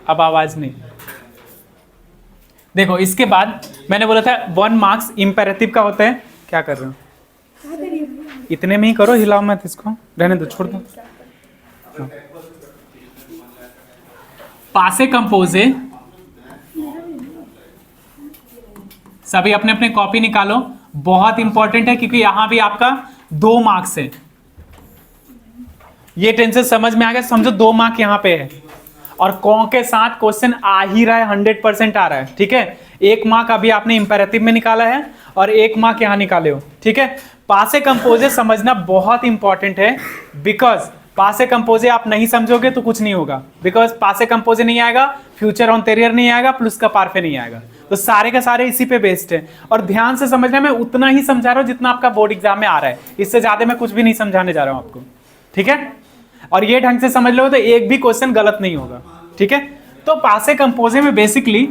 अब आवाज नहीं। देखो इसके बाद मैंने बोला था 1 मार्क्स इंपेरेटिव का होता है। क्या कर रहे हो? इतने में ही करो, हिलाओ मत इसको, रहने दो, छोड़ दो। पासे कंपोजे, सभी अपने अपने कॉपी निकालो। बहुत इंपॉर्टेंट है क्योंकि यहां भी आपका 2 मार्क्स है। ये टेंशन समझ में आ गया? समझो 2 मार्क यहां पे है और कौ के साथ क्वेश्चन आ ही रहा है, 100% आ रहा है। ठीक है, 1 मार्क अभी आपने इंपेरेटिव में निकाला है और 1 मार्क यहां निकाले हो। ठीक है, पासे कंपोजे समझना बहुत इंपॉर्टेंट है, बिकॉज पासे कंपोजे आप नहीं समझोगे तो कुछ नहीं होगा। बिकॉज पासे कंपोजे नहीं आएगा, फ्यूचर ऑनटेरियर नहीं आएगा, प्लस का पारफे नहीं आएगा। तो सारे का सारे इसी पे बेस्ड है। और ध्यान से समझना, मैं उतना ही समझा रहा हूं जितना आपका बोर्ड एग्जाम में आ रहा है, इससे ज्यादा मैं कुछ भी नहीं समझाने जा रहा हूं आपको। ठीक है, और ये ढंग से समझ लो तो एक भी क्वेश्चन गलत नहीं होगा। ठीक है, तो पासे कंपोजे में बेसिकली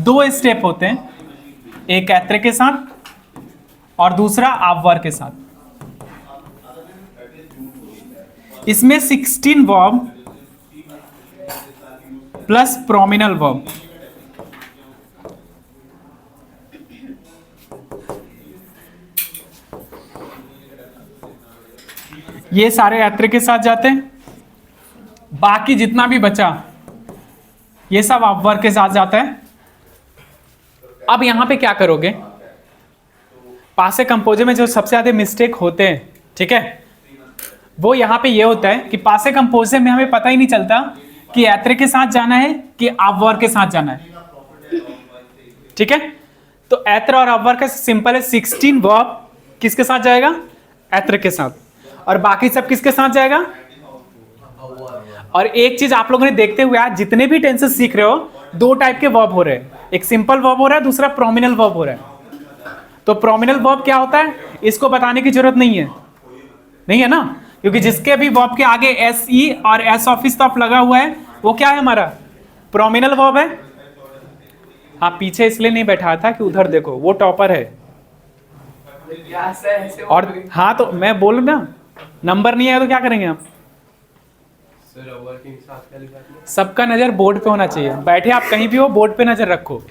2 स्टेप होते हैं, एक ऐत्र के साथ और दूसरा आवर के साथ। इसमें 16 वर्ब प्लस प्रोमिनल वर्ब, ये सारे ऐत्र के साथ जाते हैं। बाकी जितना भी बचा ये सब आवर के साथ जाता है। अब यहां पे क्या करोगे, पासे कंपोजे में जो सबसे ज्यादा मिस्टेक होते हैं, ठीक है, वो यहां पे ये होता है कि पासे कंपोजे में हमें पता ही नहीं चलता कि ऐत्र के साथ जाना है कि आवर के साथ जाना है। ठीक है, तो ऐत्र और आवर का सिंपल है, 16 वर्ब किसके साथ जाएगा? ऐत्र के साथ, और बाकी सब किसके साथ जाएगा? और एक चीज आप लोगों ने देखते हुए आज जितने भी टेंसेस सीख रहे हो, 2 टाइप के वर्ब हो रहे हैं, एक सिंपल वर्ब हो रहा है, दूसरा प्रोमिनल वर्ब हो रहा है। तो प्रोमिनल वर्ब क्या होता है इसको बताने की जरूरत नहीं है, नहीं है ना, क्योंकि जिसके भी वर्ब के आगे एस ई और एस ऑफिस तो लगा हुआ है वो क्या है? हमारा प्रोमिनल वर्ब है। हाँ, पीछे इसलिए नहीं बैठा था कि उधर देखो वो टॉपर है। और हाँ, तो मैं बोल ना, नंबर नहीं आया तो क्या करेंगे हम? सबका नजर बोर्ड पे होना चाहिए। बैठे आप कहीं भी हो, बोर्ड पे नजर रखो।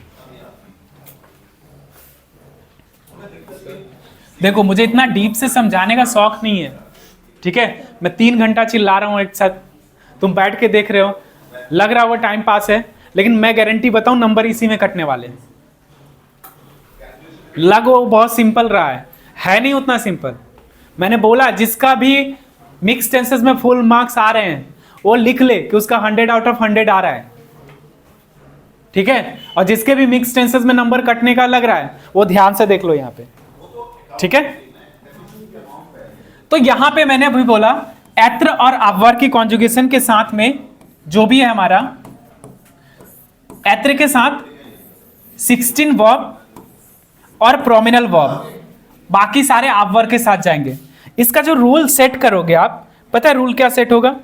देखो मुझे इतना डीप से समझाने का शौक नहीं है, ठीक है, मैं 3 घंटा चिल्ला रहा हूं एक साथ, तुम बैठ के देख रहे हो, लग रहा है वो टाइम पास है, लेकिन मैं गारंटी बताऊं नंबर इसी में कटने वाले हैं। लगो बहुत सिंपल रहा है नहीं उतना सिंपल। मैंने बोला जिसका भी मिक्स टेंसेस में फुल मार्क्स आ रहे हैं वो लिख ले कि उसका 100 आउट ऑफ 100 आ रहा है। ठीक है, और जिसके भी मिक्स टेंसेस में नंबर कटने का लग रहा है वो ध्यान से देख लो यहां पे। ठीक है, तो यहां पे मैंने अभी बोला ऐत्र और आवर की कॉन्जुगेशन के साथ में जो भी है हमारा, ऐत्र के साथ 16 वर्ब और प्रोमिनल वर्ब, बाकी सारे आवर के साथ जाएंगे। इसका जो रूल सेट करोगे आप, पता है रूल क्या सेट होगा?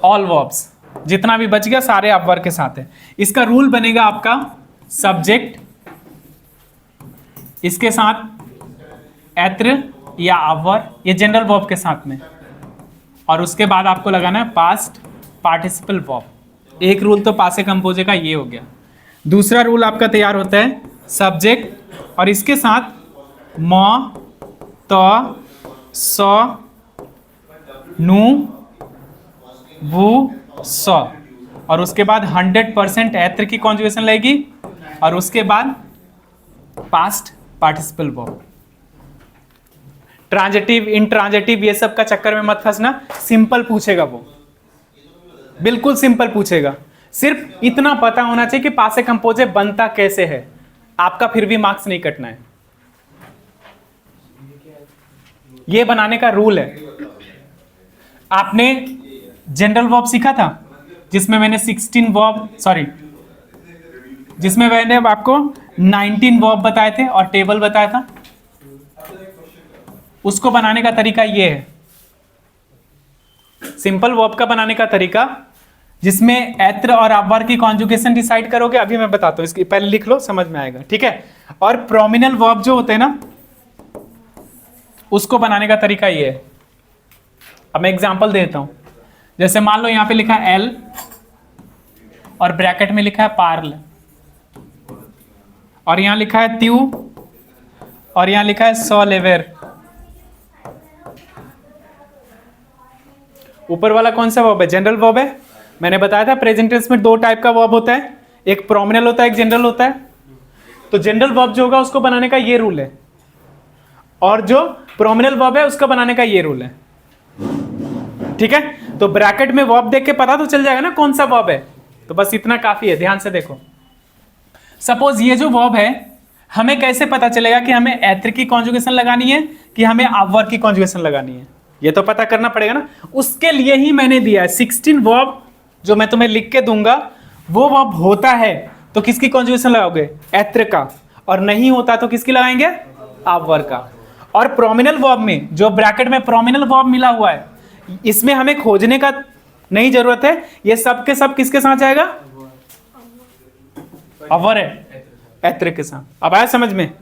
ऑल वर्ब्स, जितना भी बच गया सारे आवर के साथ है। इसका रूल बनेगा आपका सब्जेक्ट, इसके साथ ऐत्र या आवर, ये जनरल वर्ब के साथ में, और उसके बाद आपको लगाना है पास्ट पार्टिसिपल वर्ब। एक रूल तो पासे कंपोजे का ये हो गया। दूसरा रूल आपका तैयार होता है सब्जेक्ट और इसके साथ म, त, स, नु, वु, स, और उसके बाद 100% ऐत्र की कॉन्जुगेशन लगेगी, और उसके बाद past participle verb. Transitive intransitive ये सब का चक्कर में मत फंसना, सिंपल पूछेगा वो, बिल्कुल सिंपल पूछेगा। सिर्फ इतना पता होना चाहिए कि पासे कंपोजे बनता कैसे है, आपका फिर भी मार्क्स नहीं कटना है। ये बनाने का रूल है। आपने जनरल वर्ब सीखा था जिसमें मैंने 16 वर्ब, सॉरी, जिसमें मैंने आपको 19 वर्ब बताए थे और टेबल बताया था। उसको बनाने का तरीका ये है। सिंपल वर्ब का बनाने का तरीका, जिसमें एत्र और अवर की कॉन्जुगेशन डिसाइड करोगे। अभी मैं बताता हूं, इसकी पहले लिख लो, समझ में आएगा, ठीक है। और प्रोमिनल वर्ब जो होते हैं ना, उसको बनाने का तरीका ये है। अब मैं एग्जांपल देता हूं, जैसे मान लो यहां पे लिखा है एल और ब्रैकेट में लिखा है पार्ल, और यहां लिखा है त्यू और यहां लिखा है सोलेवेर। ऊपर वाला कौन सा वर्ब है? जनरल वर्ब है। मैंने बताया था प्रेजेंट टेंस में दो टाइप का वर्ब होता है, एक प्रोमिनल होता है, एक जनरल होता है। तो जनरल वर्ब जो होगा उसको बनाने का ये रूल है, और जो प्रोमिनल वर्ब है उसका बनाने का ये रूल है, ठीक है। तो ब्रैकेट में वर्ब देख के पता तो चल जाएगा ना कौन सा वर्ब है, तो बस इतना काफी है। ध्यान से देखो, सपोज ये जो वर्ब है, हमें कैसे पता चलेगा कि हमें एत्र की कॉन्जुगेशन लगानी है कि हमें अवर की कॉन्जुगेशन लगानी है? ये तो पता करना पड़ेगा ना। उसके लिए ही मैंने दिया है 16 वर्ब, जो मैं तुम्हें लिख के दूंगा। वो वर्ब होता है तो किसकी कॉन्जुगेशन लगाओगे? एत्र का। और नहीं होता तो किसकी लगाएंगे? अवर का। और प्रोमिनल वर्ब में, जो ब्रैकेट में प्रोमिनल वर्ब मिला हुआ है, इसमें हमें खोजने का नहीं जरूरत है, ये सब के सब किसके साथ जाएगा? अवर है, एत्र के साथ। अब आया समझ में?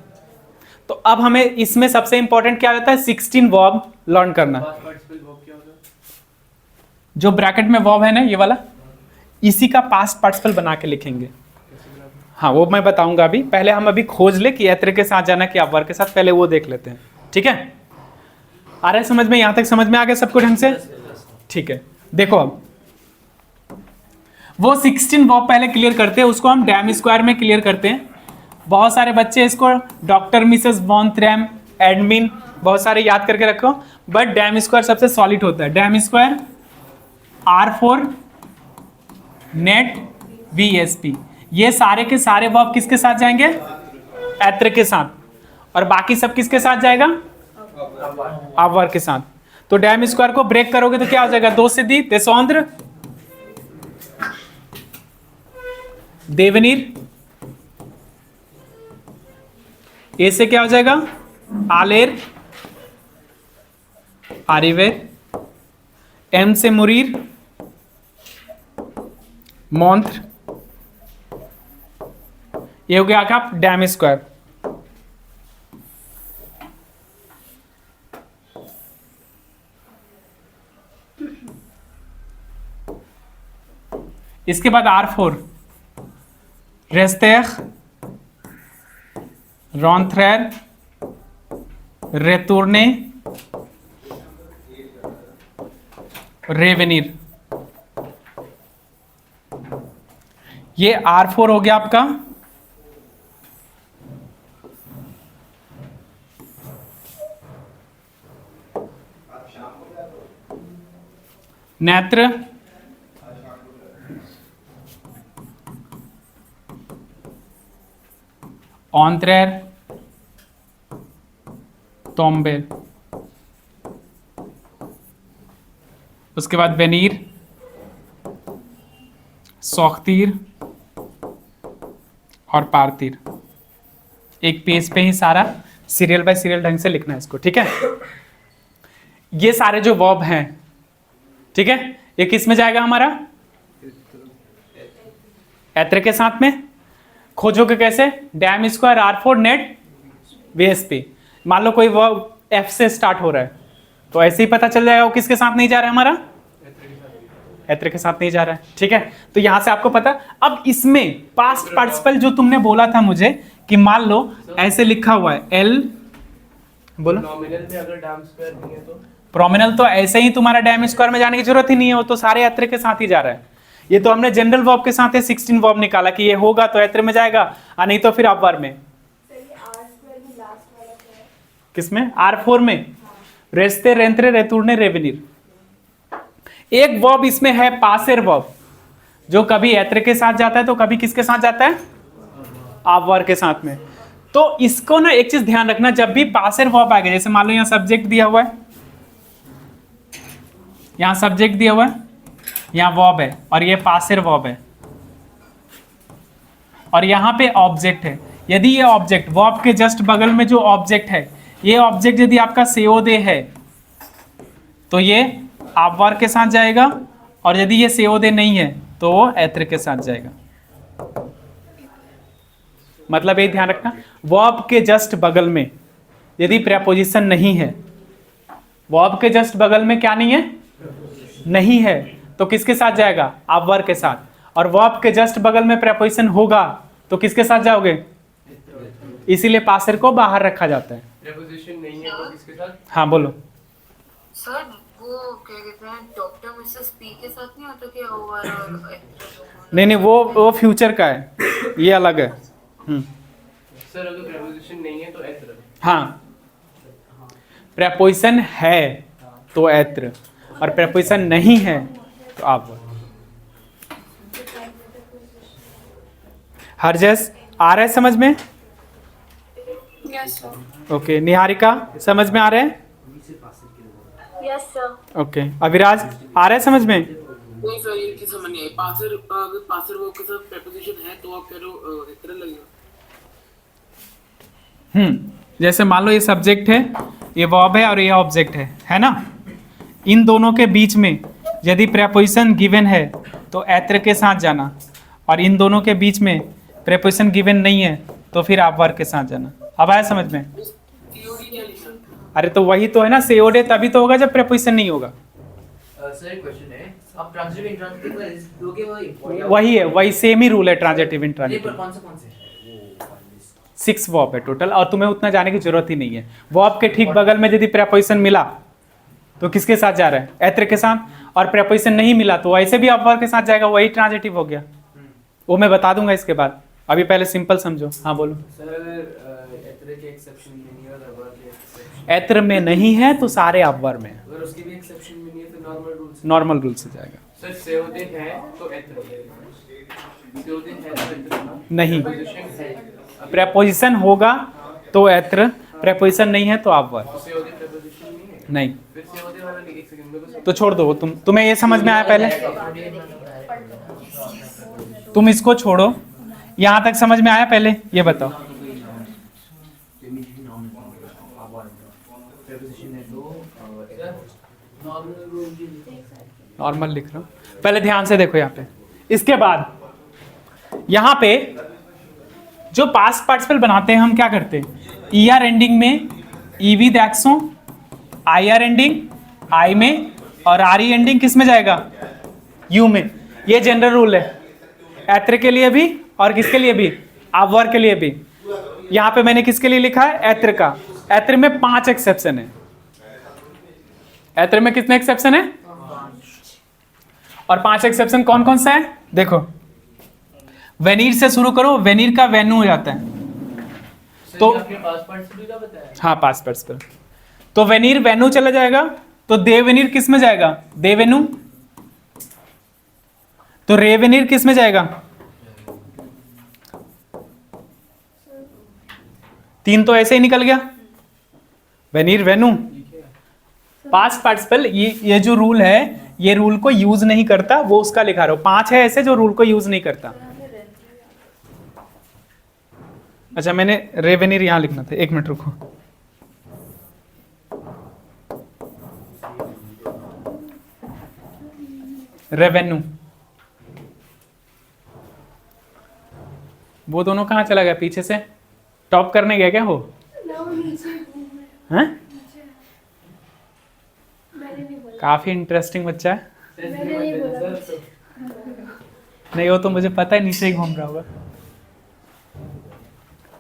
तो अब हमें इसमें सबसे इंपॉर्टेंट क्या होता है? 16 वर्ब लर्न करना। जो ब्रैकेट में वर्ब है ना, ये वाला, इसी का पास्ट पार्टिसिपल बना के लिखेंगे। हाँ, वो मैं बताऊंगा अभी। पहले हम अभी खोज ले कि एत्र के साथ जाना कि अवर के साथ, पहले वो देख लेते हैं, ठीक है। आ रहा है समझ में? यहां तक समझ में आ गया सबको ढंग से? ठीक है। देखो, अब वो 16 वर्ब पहले क्लियर करते हैं, उसको हम डैम स्क्वायर में क्लियर करते हैं। बहुत सारे बच्चे इसको डॉक्टर मिसेस वॉन थ्रैम, एडमिन, बहुत सारे याद करके रखो, बट डैम स्क्वायर सबसे सॉलिड होता है। Dam square R4 net VSP, ये सारे के सारे वर्ब किसके साथ जाएंगे? एत्र के साथ। और बाकी सब किसके साथ जाएगा? अवर के साथ। तो डैम स्क्वायर को ब्रेक करोगे तो क्या हो जाएगा? दो सिद्धि, देशौंद्र, देवनीर। ए से क्या हो जाएगा? आलेर, आरिवेर। एम से मुरीर, मौंत्र। ये हो गया आपका डैम स्क्वायर। इसके बाद R4 रेस्तेख, रॉन्थ्रेर, रेतुर्ने, रेवेनिर। ये R4 हो गया आपका। नेत्र, ऑन्त्रेर, तोम्बेर। उसके बाद वेनीर, सौख्तीर और पारतीर। एक पेज पे ही सारा सीरियल बाय सीरियल ढंग से लिखना है इसको, ठीक है। ये सारे जो वर्ब हैं, ठीक है, ये किस में जाएगा हमारा? एत्र के साथ में। खोजोगे कैसे? Dam square R4 net VSP। मान लो कोई वर्ब F से स्टार्ट हो रहा है, तो ऐसे ही पता चल जाएगा वो किसके साथ नहीं जा रहा है हमारा? एत्र के साथ नहीं जा रहा है, ठीक है। तो यहां से आपको पता। अब इसमें पास्ट पार्टिसिपल जो तुमने बोला था मुझे कि मान लो ऐसे लिखा हुआ है L, बोलो। नॉमिनल में अगर डैम स्क्वायर नहीं है तो? प्रोमिनल तो ऐसे ही तुम्हारा डैम स्क्वायर में जाने की जरूरत ही नहीं है, वो तो सारे एत्र के साथ ही जा रहा है। ये तो हमने जनरल वर्ब के साथ 16 वर्ब निकाला कि ये होगा तो एत्र में जाएगा, और नहीं तो फिर अवर में। किसमें? R4 में। रेस्ते, रेंत्रे, रेतुर्ने, रेवेनिर। एक वर्ब इसमें है पासेर वर्ब, जो कभी एत्र के साथ जाता है तो कभी किसके साथ जाता है? अवर के साथ में। तो इसको ना एक चीज ध्यान रखना, जब भी पासेर वर्ब आएगा, जैसे मान लो यहां सब्जेक्ट दिया हुआ है, यहां सब्जेक्ट दिया हुआ है, यहां वर्ब है, और ये पासेर वर्ब है, और यहां पे ऑब्जेक्ट है। यदि ये ऑब्जेक्ट वर्ब के जस्ट बगल में जो ऑब्जेक्ट है, ये ऑब्जेक्ट यदि आपका सेओदे है तो ये अवर के साथ जाएगा, और यदि ये सेओदे नहीं है तो वो एत्र के साथ जाएगा। मतलब ये ध्यान रखना, वर्ब के जस्ट बगल में यदि प्रेपोजिशन नहीं है, वर्ब के जस्ट बगल में क्या नहीं है, नहीं है, तो किसके साथ जाएगा, ऑब्वर्ब के साथ। और वर्ब के जस्ट बगल में प्रेपोजिशन होगा तो किसके साथ जाओगे, इसीलिए पासर को बाहर रखा जाता है। प्रीपोजिशन नहीं है तो किसके साथ? हाँ बोलो। सर वो क्या कहते हैं, डॉक्टर मिसेस पी के साथ नहीं होता क्या, ओवर और नहीं, वो फ्यूचर का है, ये अलग है। सर अगर प्रीपोजिशन नहीं है तो एत्र। हाँ, प्रेपोजिशन है तो एत्र, और प्रेपोजिशन नहीं है तो ऑब्वर्ब। हरजस आ रहा है समझ में? Yes sir. ओके, निहारिका समझ में आ रहा है? Yes sir. ओके, अभिराज आ रहा है समझ में? नहीं सर, ये की समझ नहीं आई। पासर अगर पासर वर्ब के साथ प्रीपोजिशन है तो आप कह रहे हो इतना लगेगा। जैसे मान लो ये सब्जेक्ट है, ये वर्ब है और ये ऑब्जेक्ट है ना? इन दोनों के बीच में यदि प्रेपोजिशन गिवन है तो एत्र के साथ जाना, और इन दोनों के बीच में प्रेपोजिशन गिवन नहीं है तो फिर ऑब्वर्ब के साथ जाना। अब आया समझ में? सीओडी क्या लिखा? अरे तो वही तो है ना, सेओडे तभी तो होगा जब प्रेपोजिशन नहीं होगा। सर एक क्वेश्चन है, आप ट्रांजिटिव इंट्रांजिटिव का दोगे वही है, वही सेम ही रूल है ट्रांजिटिव ये इंट्रांजिटिव। पर कौन से 6 वर्ब है टोटल, और तुम्हें उतना जाने की जरूरत ही नहीं है। वर्ब के ठीक बगल में यदि प्रेपोजिशन मिला तो किसके साथ जा रहा है, एत्र के साथ, और प्रेपोजिशन नहीं मिला तो वैसे भी ऑब्वर्ब के साथ जाएगा, वही ट्रांजिटिव हो गया। वो मैं बता दूंगा इसके बाद, अभी पहले सिंपल समझो। हाँ बोलो। सर अगर एत्र के एक्सेप्शन नहीं है और ऑब्वर्ब के एक्सेप्शन, एत्र में नहीं है तो सारे ऑब्वर्ब में है, अगर उसकी भी एक्सेप्शन में नहीं है तो नॉर्मल रूल से नॉर्मल रूल से जाएगा। सर सेवदे है तो एत्र। सेवदे है तो एत्र नहीं, प्रीपोजिशन है। प्रेपोजिशन होगा तो एत्र, प्रेपोजिशन नहीं है तो ऑब्वर्ब। सेवदे प्रीपोजिशन नहीं है, नहीं फिर सेवदे वाला एक सेकंड में तो छोड़ दो। तुम्हें ये समझ में आया पहले? तुम इसको छोड़ो, यहाँ तक समझ में आया पहले? ये बताओ। नॉर्मल लिख रहा हूँ, पहले ध्यान से देखो यहाँ पे। इसके बाद यहाँ पे जो पास्ट पार्टिसिपल बनाते हैं हम क्या करते हैं, ई आर एंडिंग में ई विद एक्सो, आई आर एंडिंग आई में, और आर ई एंडिंग किस में जाएगा, यू में। ये जनरल रूल है एत्र के लिए भी और किसके लिए भी, ऑब्वर्ब के लिए भी। यहाँ पे मैंने किसके लिए लिखा है, एत्र का। एत्र में 5 एक्सेप्शन है। एत्र में कितने एक्सेप्शन है, और 5 एक्सेप्शन कौन कौन सा है देखो। वेनीर से शुरू करो, वेनीर का वेन्यू हो जाता है। तो आपके पास पार्टिसिपल का बताया। हाँ, पास पार्टिसिपल। तो वेनीर वेन्यू चला जाएगा, तो देवेनीर किस में जाएगा, देवेनु। तो रेवेनीर किस में जाएगा, 3 तो ऐसे ही निकल गया, वेनीर वेनु। पास्ट पार्टिसिपल ये जो रूल है, ये रूल को यूज नहीं करता, वो उसका लिखा रहा हूं। 5 है ऐसे जो रूल को यूज नहीं करता। अच्छा, मैंने रेवेनीर यहां लिखना था, 1 मिनट रुको। रेवेन्यू, वो दोनों कहाँ चला गया, पीछे से टॉप करने गया क्या हो? हैं? काफी इंटरेस्टिंग बच्चा है। नहीं, वो तो मुझे पता है, नीचे ही घूम रहा होगा।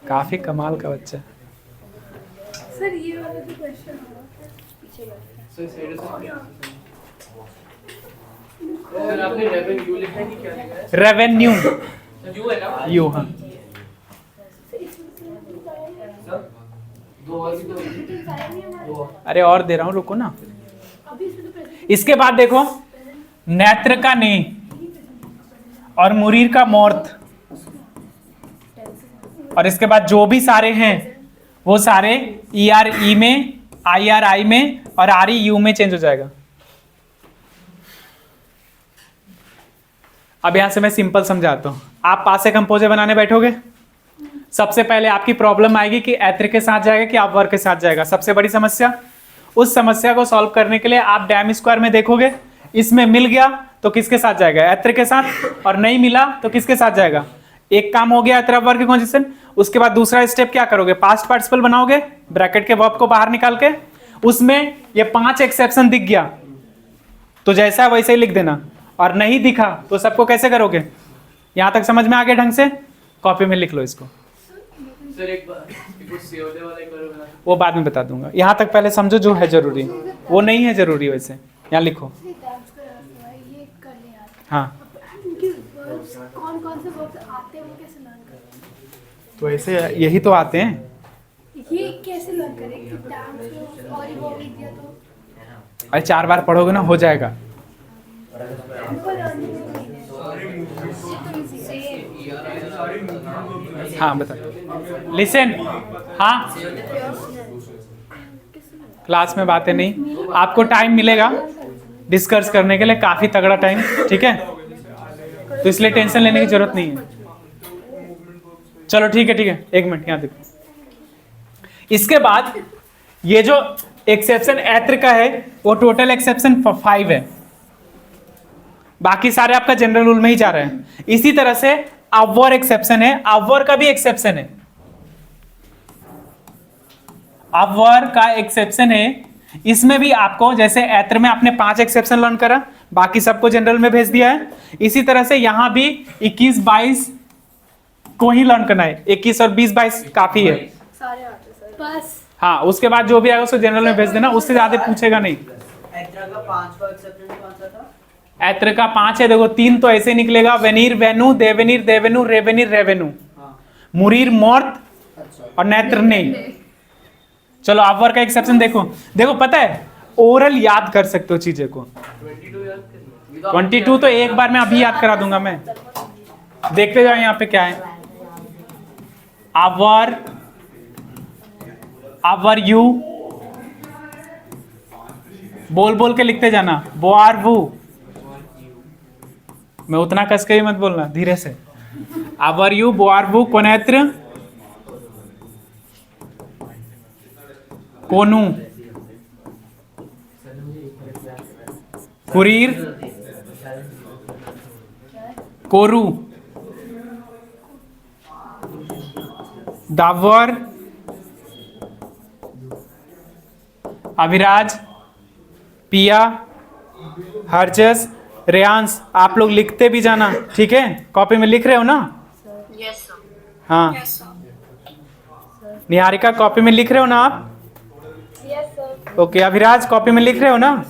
काफी कमाल का बच्चा है। सर ये वाला जो क्वेश्चन होगा सर साइड सर आपने रेवेन्यू लिखा है कि क्या लिखा है? रेवेन्यू, यू है ना? यू। हाँ, दो और भी तो अरे और दे रहा हूँ, रुको ना। इसके बाद देखो, नेत्र का ने और मुरीर का मोर्थ, और इसके बाद जो भी सारे हैं वो सारे ई आर ई में, आई आर आई में, और आर ई यू में चेंज हो जाएगा। अब यहां से मैं सिंपल समझाता हूं। आप पासे कंपोजर बनाने बैठोगे, सबसे पहले आपकी प्रॉब्लम आएगी कि एत्र के साथ जाएगा कि ऑब्वर्ब के साथ जाएगा। सबसे बड़ी समस्या, उस समस्या को सॉल्व करने के लिए आप डैम स्क्वायर में देखोगे, इसमें मिल गया तो किसके साथ जाएगा, ऐत्र के साथ, और नहीं मिला तो किसके साथ जाएगा। एक काम हो गया ऐत्र वर्ब की कॉन्जुगेशन। उसके बाद दूसरा स्टेप क्या करोगे, पास्ट पार्टिसिपल बनाओगे, ब्रैकेट के वर्ब को बाहर निकाल के, उसमें ये 5 एक्सेप्शन दिख गया तो जैसा वैसे ही लिख देना, और नहीं दिखा तो सबको कैसे करोगे। यहां तक समझ में आ गया ढंग से, कॉपी में लिख लो इसको, सर एक बार सीओडी वाला एक बार बना। वो बाद में बता दूंगा। यहां तक पहले समझो जो है जरूरी, वो नहीं है जरूरी वैसे, यहाँ लिखो। ये डांस कर रहा है, ये कर ले यार। हाँ इनके वर्ड्स कौन कौन से वर्ड्स आते हैं वो कैसे लर्न करें? तो ऐसे यही तो आते हैं। ये कैसे लर्न करें कि डांस और ये वो लिख दिया तो अरे 4 बार पढ़ोगे ना हो जाएगा। हमको लर्निंग हाँ बता, लिसन। हाँ क्लास में बातें नहीं, आपको टाइम मिलेगा डिस्कस करने के लिए, काफी तगड़ा टाइम, ठीक है, तो इसलिए टेंशन लेने की जरूरत नहीं है। चलो ठीक है, 1 मिनट यहाँ देखो। इसके बाद ये जो एक्सेप्शन ऐत्र का है वो टोटल एक्सेप्शन 5 है, बाकी सारे आपका जनरल रूल में ही जा रहे हैं। इसी तरह से अवर एक्सेप्शन है, अवर का भी एक्सेप्शन है, अवर का एक्सेप्शन है। इसमें भी आपको जैसे ऐत्र में आपने 5 एक्सेप्शन लर्न करा, बाकी सबको जनरल में भेज दिया है, इसी तरह से यहां भी 21-22 को ही लर्न करना है। 21 और 20-22 काफी है। सारे आते हैं सर बस। हाँ उसके बाद जो भी आएगा उसको जनरल में भेज देना, उससे ज्यादा पूछेगा नहीं। ऐत्र का 5 का एक्सेप्शन कौन सा था? ऐत्र का 5 है, देखो 3 तो ऐसे निकलेगा, वेनीर वेनु, देवेनीर देवेनु, रेवेनीर रेवेनु, मुरीर मौर्त और नेत्र नहीं। चलो अवर का एक्सेप्शन देखो, देखो पता है ओरल याद कर सकते हो चीजें को। 22 तो एक बार मैं अभी याद करा दूंगा मैं, देखते जाओ यहाँ पे क्या है। अवर, अवर यू, बोल बोल के लिखते जाना, बोआर वू, मैं उतना कस के ही मत बोलना, धीरे से। अवर यू, बोआर वू, कोनेत्र, कोनु, कुरीर, कोरू, दावर, अभिराज, पिया, हरजस, रेयांश। आप लोग लिखते भी जाना, ठीक है, कॉपी में लिख रहे हो ना। Yes sir. हाँ यस सर। निहारिका कॉपी में लिख रहे हो ना आप। Yes sir. Okay Abhiraj copy में लिख रहे हो ना।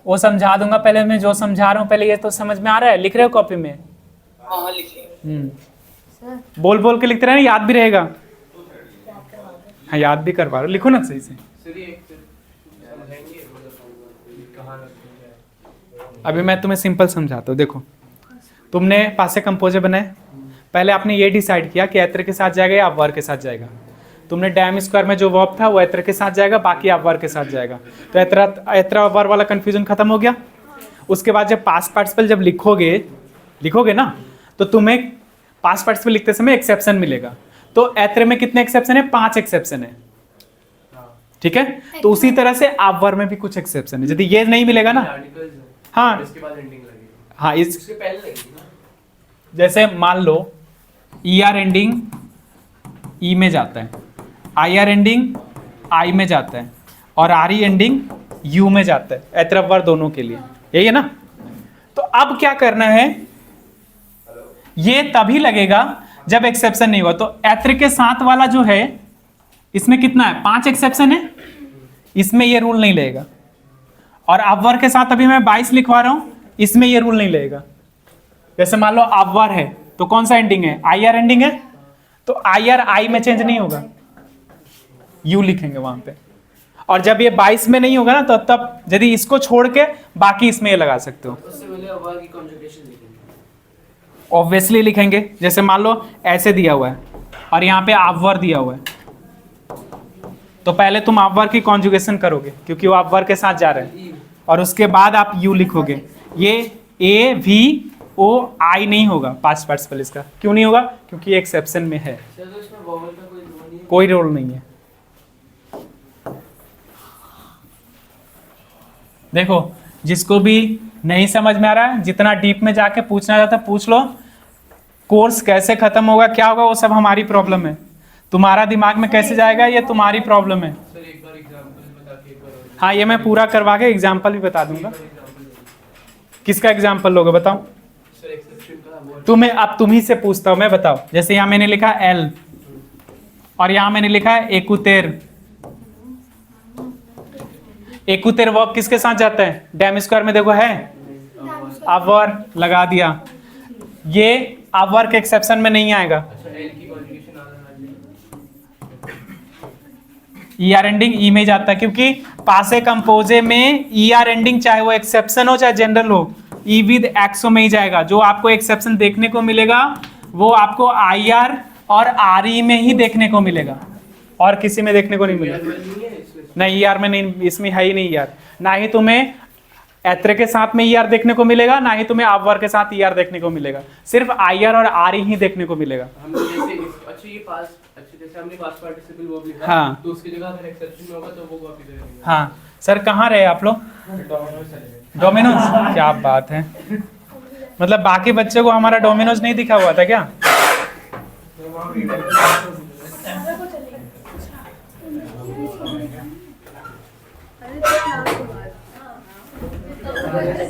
वो समझा दूंगा, पहले मैं जो समझा रहा हूँ पहले ये तो समझ में आ रहा है, लिख रहे हो कॉपी में। हाँ लिखिए। बोल बोल के लिखते रहना, याद भी रहेगा। हाँ याद भी करवा रहे हो, लिखो ना सही से। सर ये एक समझाएंगे मतलब कहाँ रखते हैं। अभी मैं तुम्हें सिंपल समझाता हूँ। देखो तुमने पासे कंपोजर बनाए, पहले आपने ये डिसाइड किया कि ऐत्र के साथ जाएगा या अवर के साथ जाएगा। तुमने डैम स्क्वायर में जो वर्ब था वो ऐत्र के साथ जाएगा, बाकी अवर के साथ जाएगा। तो ऐत्र अवर वाला कंफ्यूजन खत्म हो गया। उसके बाद जब पास्ट पार्टिसिपल जब लिखोगे ना तो तुम्हें पास्ट पार्टिसिपल लिखते समय एक्सेप्शन मिलेगा। तो ऐत्र में कितने एक्सेप्शन है, 5 एक्सेप्शन है, ठीक है। तो उसी तरह से अवर में भी कुछ एक्सेप्शन है। यदि ये नहीं मिलेगा ना, आर्टिकल्स है, हाँ इसके बाद एंडिंग लगेगी। हाँ इस इसके पहले लगेगी ना। जैसे मान लो ई आर एंडिंग ई में जाता है, आई आर एंडिंग आई में जाता है, और आर ई एंडिंग यू में जाता है, ऐत्र अवर दोनों के लिए, यही है ना। तो अब क्या करना है, ये तभी लगेगा जब एक्सेप्शन नहीं हुआ। तो ऐत्र के साथ वाला जो है इसमें कितना है, 5 एक्सेप्शन है, इसमें ये रूल नहीं लगेगा। और अवर के साथ अभी मैं 22 लिखवा रहा हूं, इसमें ये रूल नहीं लगेगा। जैसे मान लो अवर है तो कौन सा एंडिंग है, आई आर एंडिंग है, तो आई आर आई में चेंज नहीं होगा, यू लिखेंगे वहां पे। और जब ये 22 में नहीं होगा ना तो तब यदि इसको छोड़ के बाकी इसमें ये लगा सकते हो, उससे पहले अवर की कॉन्जुगेशन लिखेंगे। ऑब्वियसली लिखेंगे। जैसे मान लो ऐसे दिया हुआ है और यहाँ पे अवर दिया हुआ है, तो पहले तुम अवर की कॉन्जुगेशन करोगे क्योंकि वो अवर के साथ जा रहे हैं, और उसके बाद आप यू लिखोगे। ये ए वी ओ आई नहीं होगा पास्ट पार्टिसिपल इसका। क्यों नहीं होगा, क्योंकि एक्सेप्शन में है, सर तो इसमें वोवेल का कोई रोल नहीं है। कोई रोल नहीं है। देखो, जिसको भी नहीं समझ में आ रहा है, जितना डीप में जाके पूछना चाहता है पूछ लो। कोर्स कैसे खत्म होगा, क्या होगा, वो सब हमारी प्रॉब्लम है। तुम्हारा दिमाग में कैसे जाएगा, ये तुम्हारी प्रॉब्लम है। सर एक बार एग्जांपल बता के एक बार और हाँ, ये मैं पूरा करवा के एग्जाम्पल भी बता दूंगा। एग्जांपल किसका एग्जाम्पल लोगे बताओ? सर एक्सेप्शन का वो तुम्हें, अब तुम्ही से पूछता हूँ मैं, बताओ। जैसे यहाँ मैंने लिखा एल और यहाँ मैंने लिखा है एकुतेर। एकुतेर वर्ब किसके साथ जाता है? डैम स्क्वायर में देखो है अवर, लगा दिया। ये अवर के एक्सेप्शन में नहीं आएगा। अच्छा एल की कॉन्जुगेशन आना ई आर एंडिंग ई में जाता है, क्योंकि पासे कंपोजे में ई आर एंडिंग चाहे वो एक्सेप्शन हो चाहे जनरल हो, ई विद एक्सो में ही जाएगा। जो आपको एक्सेप्शन देखने को मिलेगा वो आपको आई आर और आर ई में ही देखने को मिलेगा, और किसी में देखने को नहीं मिलेगा। नहीं है इसमें। नहीं, ई आर में नहीं, इसमें है ही नहीं ई आर। ना ही तुम्हें एत्र के साथ में ई आर देखने को मिलेगा, ना ही तुम्हें अवर के साथ ई आर देखने को मिलेगा। सिर्फ आई आर और आर ई ही देखने को मिलेगा। हम जैसे अच्छा ये पास, अच्छा जैसे हमने पास पार्टिसिपल वर्ब लिखा, हाँ। तो उसकी जगह अगर एक्सेप्शन में होगा तो वो कॉपी करेंगे। हाँ सर, कहाँ रहे आप लोग? डोमिनोज। क्या बात है, मतलब बाकी बच्चे को हमारा डोमिनोज नहीं दिखा हुआ था क्या? अरे तो क्लास के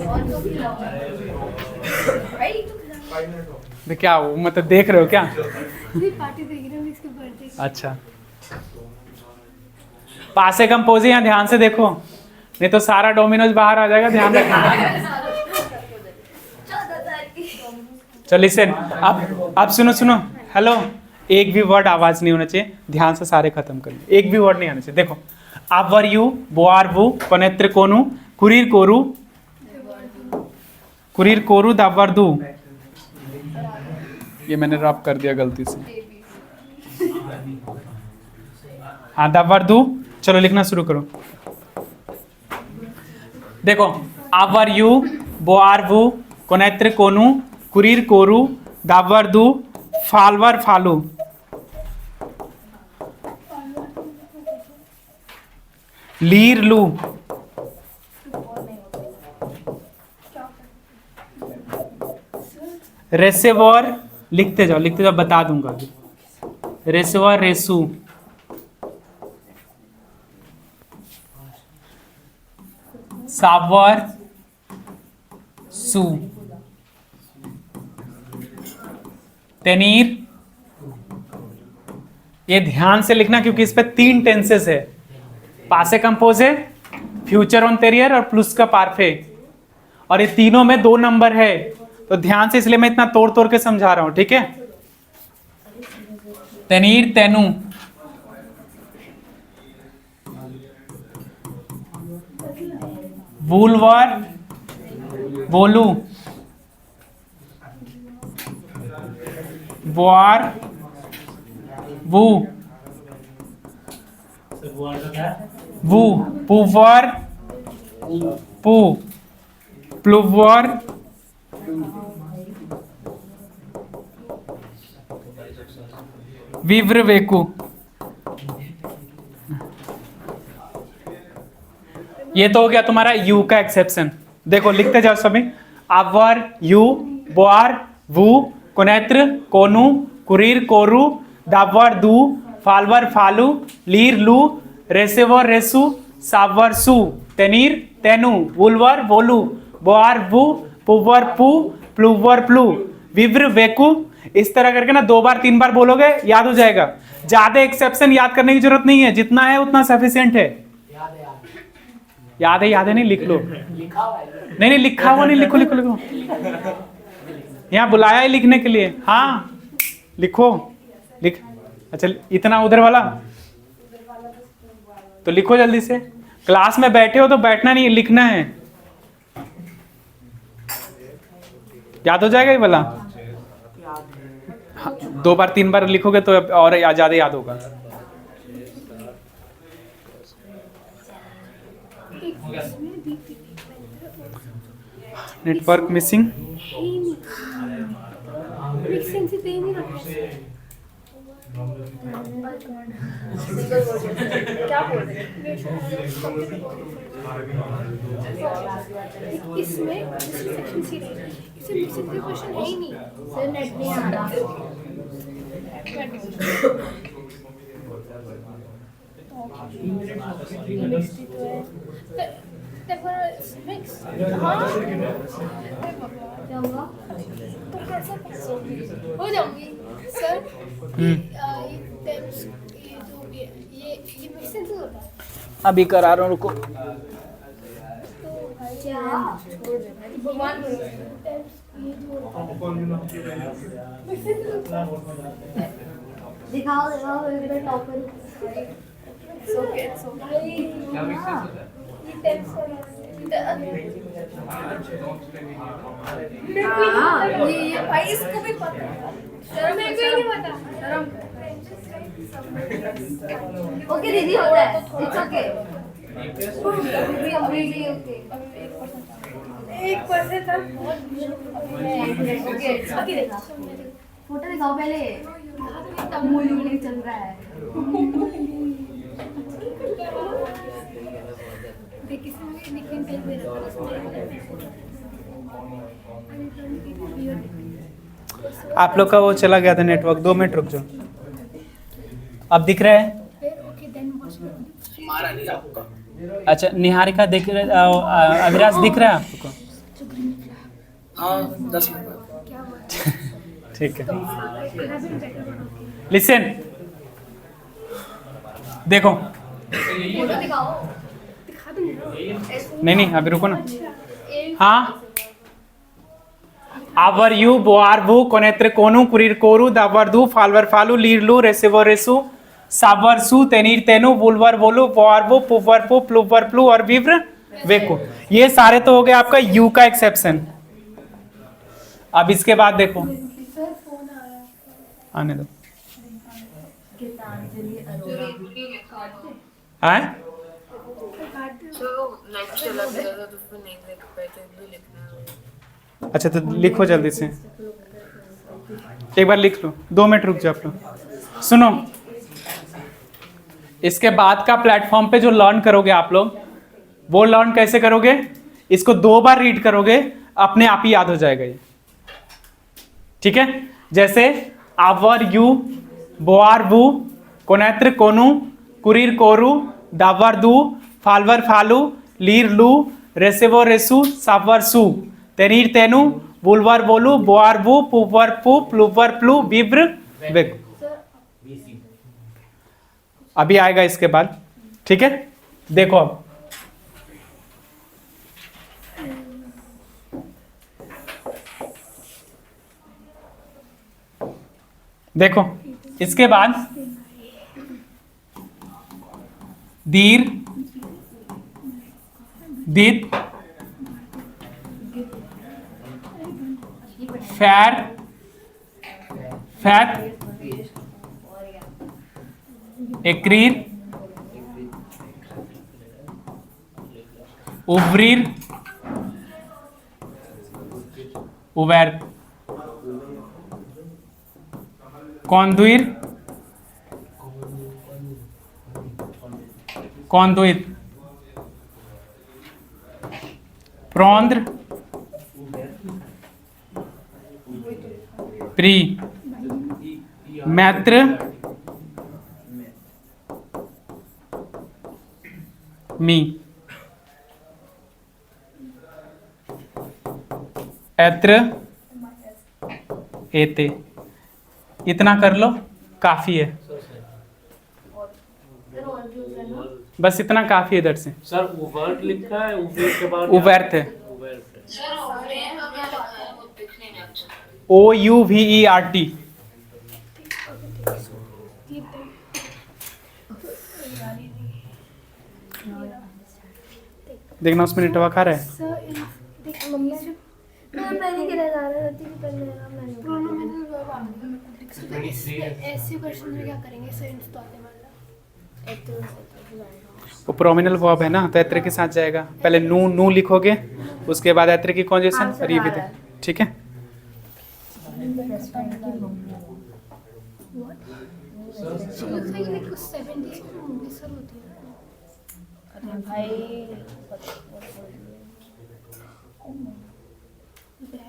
बाद तो क्या हो, मतलब देख रहे हो क्या? पार्टी देख रहे हो इसके बर्थडे। अच्छा, पासे कंपोजे यहाँ ध्यान से देखो, नहीं तो सारा डोमिनोज बाहर आ जाएगा, ध्यान रखना। चलो लिसन, अब सुनो सुनो, हेलो, एक भी वर्ड आवाज नहीं होना चाहिए, ध्यान से सारे खत्म कर लो, एक भी वर्ड नहीं आना चाहिए। देखो, आवर यू, बोआर वो, कोनेत्र कोनु, कुरीर कोरु, कुरीर कोरु, दावर दू। ये मैंने रब कर दिया गलती से। हाँ, दावर दू। चलो लिखना शुरू करो। देखो, आवर यू, बोआर वो, कोनेत्र कोनु, कुरीर कोरु, दावर दू, फालवर फालू। लीर लू, रेसेवर, लिखते जाओ बता दूंगा। रेसेवर रेसू, सावर सू, तेनीर। ये ध्यान से लिखना क्योंकि इस पे 3 टेंसेस है, पासे कंपोजे, फ्यूचर ऑनटेरियर और प्लस का पारफे, और ये तीनों में 2 नंबर है, तो ध्यान से, इसलिए मैं इतना तोड़ तोड़ के समझा रहा हूं, ठीक है? तेनीर तेनू, वुलवर बोलू, बोआर वू, वू, पुवर पू, प्लुवर विव्र वेकू। ये तो हो गया तुम्हारा यू का एक्सेप्शन। देखो लिखते जाओ सभी, आवर यू, बोआर वू, कोनेत्र कोनु, कुरीर कोरु, दावर दू, फालवर फालू, लीर लू, रेसेवर रेसू, सावर सू, तेनीर तेनु, वुलवर वोलू, बोआर वू, पुवर पू, प्लुवर प्लू, विव्र वेकू। इस तरह करके ना 2 बार 3 बार बोलोगे, याद हो जाएगा। ज्यादा एक्सेप्शन याद करने की जरूरत नहीं है, जितना है उतना सफिशिएंट है। याद है नहीं, लिख लो। नहीं लिखा हुआ नहीं, लिखो लिखो लिखो, यहाँ बुलाया है लिखने के लिए। हाँ लिखो, लिख। अच्छा, इतना उधर वाला तो लिखो जल्दी से। क्लास में बैठे हो तो बैठना नहीं, लिखना है। याद हो जाएगा ये वाला। हाँ, 2 बार 3 बार लिखोगे तो और ज्यादा याद होगा। Network missing. क्या बोल रहे हैं? इसमें सेक्शन सी नहीं, इसमें बेसिक क्वेश्चन है ही नहीं। सर नेट नहीं आ रहा। क्या हुआ? तो कैसे पास होगी? हो जाऊंगी सर। ये टेम्स ये जो भी है, ये मिक्सिंग से होता है। अभी करा रहा हूँ, रुको। तो क्या भगवान टेम्स ये जो होता है मिक्सिंग से होता है। दिखाओ दिखाओ मेरे टॉपर। ओके क्या मिक्सिंग होता है? ये टेम्स हाँ ये भाई इसको भी पता है। शर्म मेरे को ही नहीं पता। शर्म ओके दीदी होता है, इट्स ओके कंप्लीटली ओके 1% था बहुत ओके फोटो दिखाओ पहले, मूली चल रहा है। देखिए इसमें निकलिंग पेज में रखा आप लोग का वो चला गया था नेटवर्क, 2 मिनट रुक जाओ। अब दिख रहा है? ओके देन वॉच हमारा नहीं आपका। अच्छा, निहारिका दिख रहा है, अविराज दिख रहा है आपको? हाँ 10 मिनट बाद। क्या हुआ? ठीक है, लिसन, देखो। फोटो दिखाओ, दिखा दूंगा। नहीं अभी रुको ना। हाँ, आवर यू बोआर भू कोनेत्र कोनु कुरीर कोरु दावर दू फालवर फालू लीर लू रेसेवर रेसु सावर सु तेनीर तेनु बुलवर बोलू बोआर बो पुवर पु प्लुवर प्लू और विव्र वेको। ये सारे तो हो गए आपका यू का एक्सेप्शन। अब इसके बाद देखो, सर फोन आ रहा है। आने दो। चलो नेक्स्ट चला गया था तो फिर नहीं देख पाए थे, भी लिखना है। अच्छा तो लिखो जल्दी से, एक बार लिख लो। 2 मिनट रुक जाओ आप लोग। सुनो, इसके बाद का प्लेटफॉर्म पे जो लर्न करोगे आप लोग, वो लर्न कैसे करोगे? इसको 2 बार रीड करोगे, अपने आप ही याद हो जाएगा ये। ठीक है, जैसे आवर यू बोआर बू कोनेत्र कोनु कुरीर कोरु दावर दू फालवर फालू लीर लू रेसेवो रेसु सावर सु तेनीर तेनु बुलवर बोलू बोआर बू पुवर पु प्लुवर प्लू विव्र वेग। अभी आएगा इसके बाद। ठीक है, देखो अब देखो, इसके बाद दीर दित फैर फैत एक्रीर उब्रीर उबैर कौंदुइर कौंदुइत प्रौंद्र प्री मैत्र मी ऐत्र एते। इतना कर लो, काफी है, बस इतना काफी है इधर से। सर उवर्ट लिखा है, उवर्ट के बाद उवर्त है, सर हमने तो क्या लिखा है वो दिखने नहीं अच्छा। OUVERT। देखना उसमें नेटवर्क आ रहा है। सर देख मम्मी से मैं नहीं गिरा जा रहा थी कि पहले मेरा मैंने प्रोनोमिनल वर्ब आ गया। ऐसे क्वेश्चन में क्या करेंगे सर? इंस्टॉल वाला वो प्रोमिनल वर्ब है ना, तो ऐत्र के साथ जाएगा। पहले नू लिखोगे, उसके बाद ऐत्र की कॉन्जुगेशन और ये भी दे। ठीक है, She looks like 70s की मूवी सर होती है। अरे भाई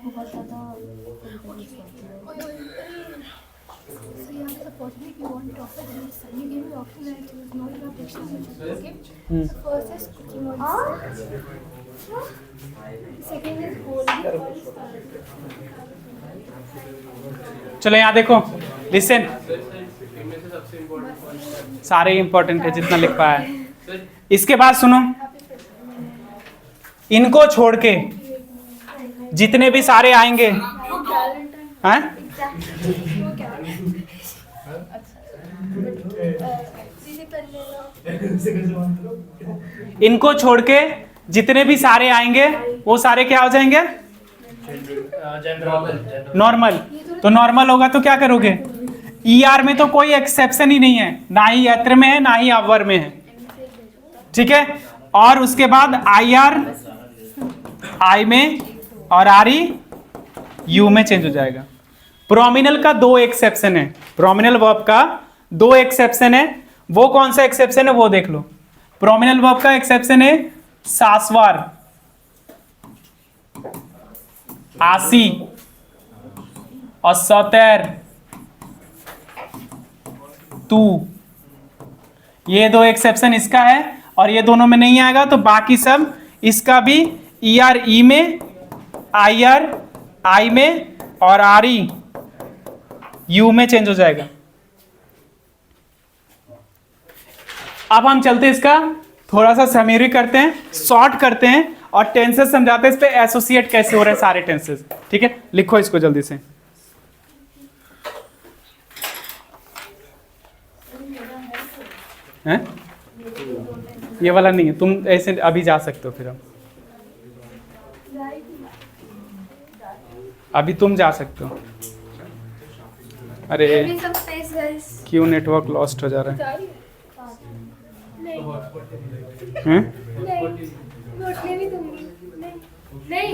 बहुत ज़्यादा So you have this opportunity if you want to offer this. You give me option and choose not enough options. Okay. So first is cooking oil. Second is holding oil. चलो यहाँ देखो, listen, इनमें से सबसे important सारे important है जितना लिख पाया है। इसके बाद सुनो, इनको छोड़ के जितने भी सारे आएंगे, हैं? इनको छोड़ के जितने भी सारे आएंगे वो सारे क्या हो जाएंगे? नॉर्मल। तो नॉर्मल होगा तो क्या करोगे? ER में तो कोई एक्सेप्शन ही नहीं है, ना ही यत्र में है ना ही अवर में है, ठीक है। और उसके बाद IR I में और RE U में चेंज हो जाएगा। प्रोमिनल का 2 एक्सेप्शन है, प्रोमिनल वर्ब का 2 एक्सेप्शन है। वो कौन सा एक्सेप्शन है वो देख लो। प्रोमिनल वर्ब का एक्सेप्शन है सासवार, आसी और सौतेर, तू, ये 2 एक्सेप्शन इसका है। और ये दोनों में नहीं आएगा तो बाकी सब इसका भी ER E में, IR I में और RE U में चेंज हो जाएगा। अब हम चलते हैं, इसका थोड़ा सा समरी करते हैं, शॉर्ट करते हैं और टेंसेस समझाते हैं, इस पे एसोसिएट कैसे हो रहे हैं सारे टेंसेस, ठीक है। लिखो इसको जल्दी से। हैं? ये वाला नहीं है, तुम ऐसे अभी जा सकते हो, फिर हम अभी तुम जा सकते हो। अरे Some space, guys. क्यों नेटवर्क लॉस्ट हो जा रहा है? नहीं हैं? मैं उठने भी दूंगी। नहीं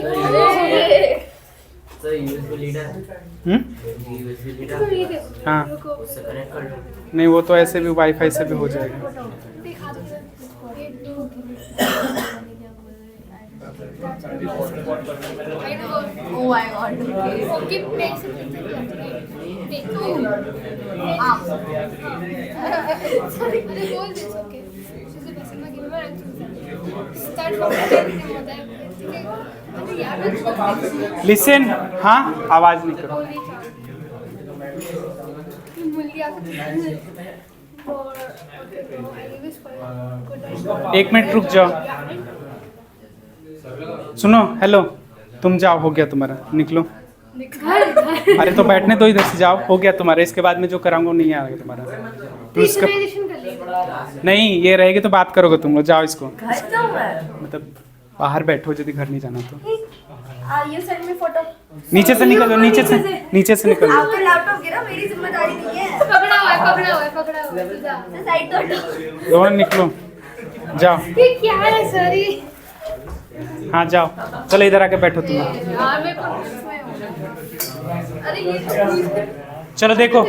sir USB leader USB leader हाँ, उससे कनेक्ट कर लो। नहीं वो तो ऐसे भी वाईफाई से भी हो जाएगा। दिखा दो sir. Oh my god. Okay मेरे से देखो आप सॉरी अरे बोल दे ओके चीजें पैसे में गिव मैं स्टार्ट फ्रॉम होता है ठीक है अरे यार लिसन, हाँ आवाज नहीं करो। मूल्य और 1 मिनट रुक जाओ, सुनो, हेलो, तुम जाओ, हो गया तुम्हारा, निकलो। अरे तो बैठने दो, इधर से जाओ, हो गया तुम्हारा। इसके बाद में जो कराऊंगा वो नहीं आएगा तुम्हारा। तो इसका सिंक्रोनाइजेशन कर लीजिए नहीं, ये रहेगी तो बात करोगे तुम लोग। जाओ इसको, घर जाऊँ मैं? मतलब बाहर बैठो यदि घर नहीं जाना तो। You send me photo. नीचे से निकलो, नीचे से निकलो। आपका लैपटॉप गिरा, मेरी जिम्मेदारी नहीं है। पकड़ा हुआ है जा साइड तो हटो। दोनों निकलो, जाओ। ये क्या है सॉरी हाँ जाओ, चलो इधर आके बैठो तुम। यार मैं अरे ये चलो देखो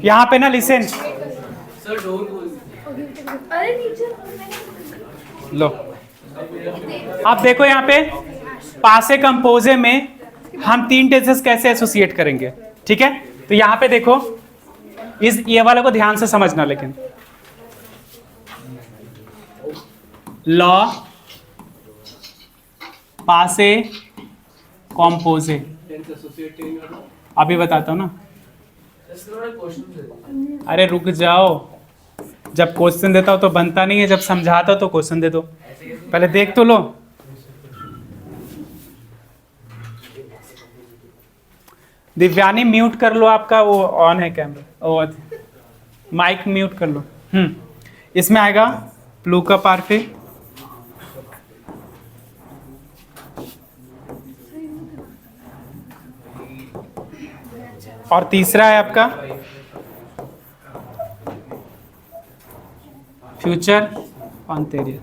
यहाँ पे ना, लिसन, सर डोर खोल अरे नीचे लो आप देखो यहाँ पे पासे कंपोजे में हम 3 टेंसेस कैसे एसोसिएट करेंगे, ठीक है। तो यहाँ पे देखो, इस ये वाले को ध्यान से समझना, लेकिन लॉ पासे कॉम्पोजे, अभी बताता हूँ ना। अरे रुक जाओ, जब क्वेश्चन देता हो तो बनता नहीं है, जब समझाता हो तो क्वेश्चन दे दो, पहले देख तो लो। दिव्यानी म्यूट कर लो, आपका वो ऑन है कैमरा, ओ माइक म्यूट कर लो। इसमें आएगा प्लूका पार्फे, और तीसरा है आपका फ्यूचर ऑन्टेरियर।